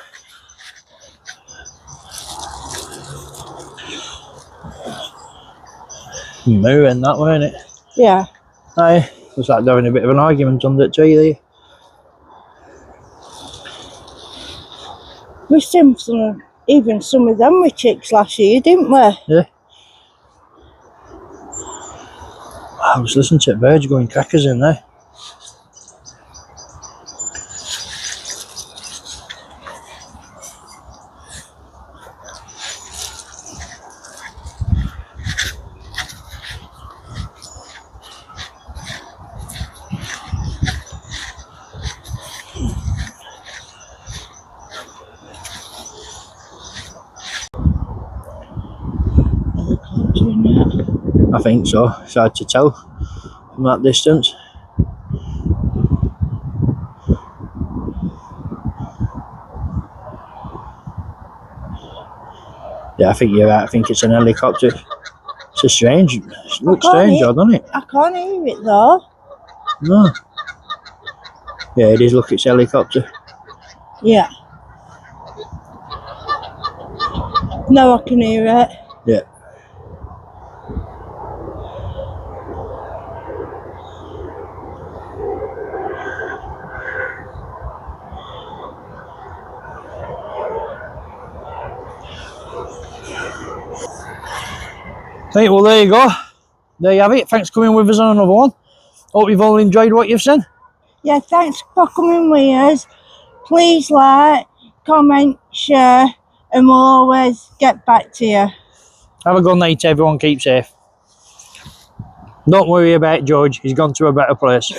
Moving that, weren't it? Yeah. Aye, was like having a bit of an argument under the tree there. We seen some, even some of them with chicks last year, didn't we? Yeah. I was listening to birds going crackers in there. I think so. It's hard to tell from that distance. Yeah, I think you're right. I think it's an helicopter. It's a strange. It looks strange, doesn't it? I can't hear it though. No. Yeah, it is. Look, it's a helicopter. Yeah. Now I can hear it. Yeah. Right, well there you go. There you have it. Thanks for coming with us on another one. Hope you've all enjoyed what you've seen. Yeah, thanks for coming with us. Please like, comment, share, and we'll always get back to you. Have a good night, everyone. Keep safe. Don't worry about George. He's gone to a better place.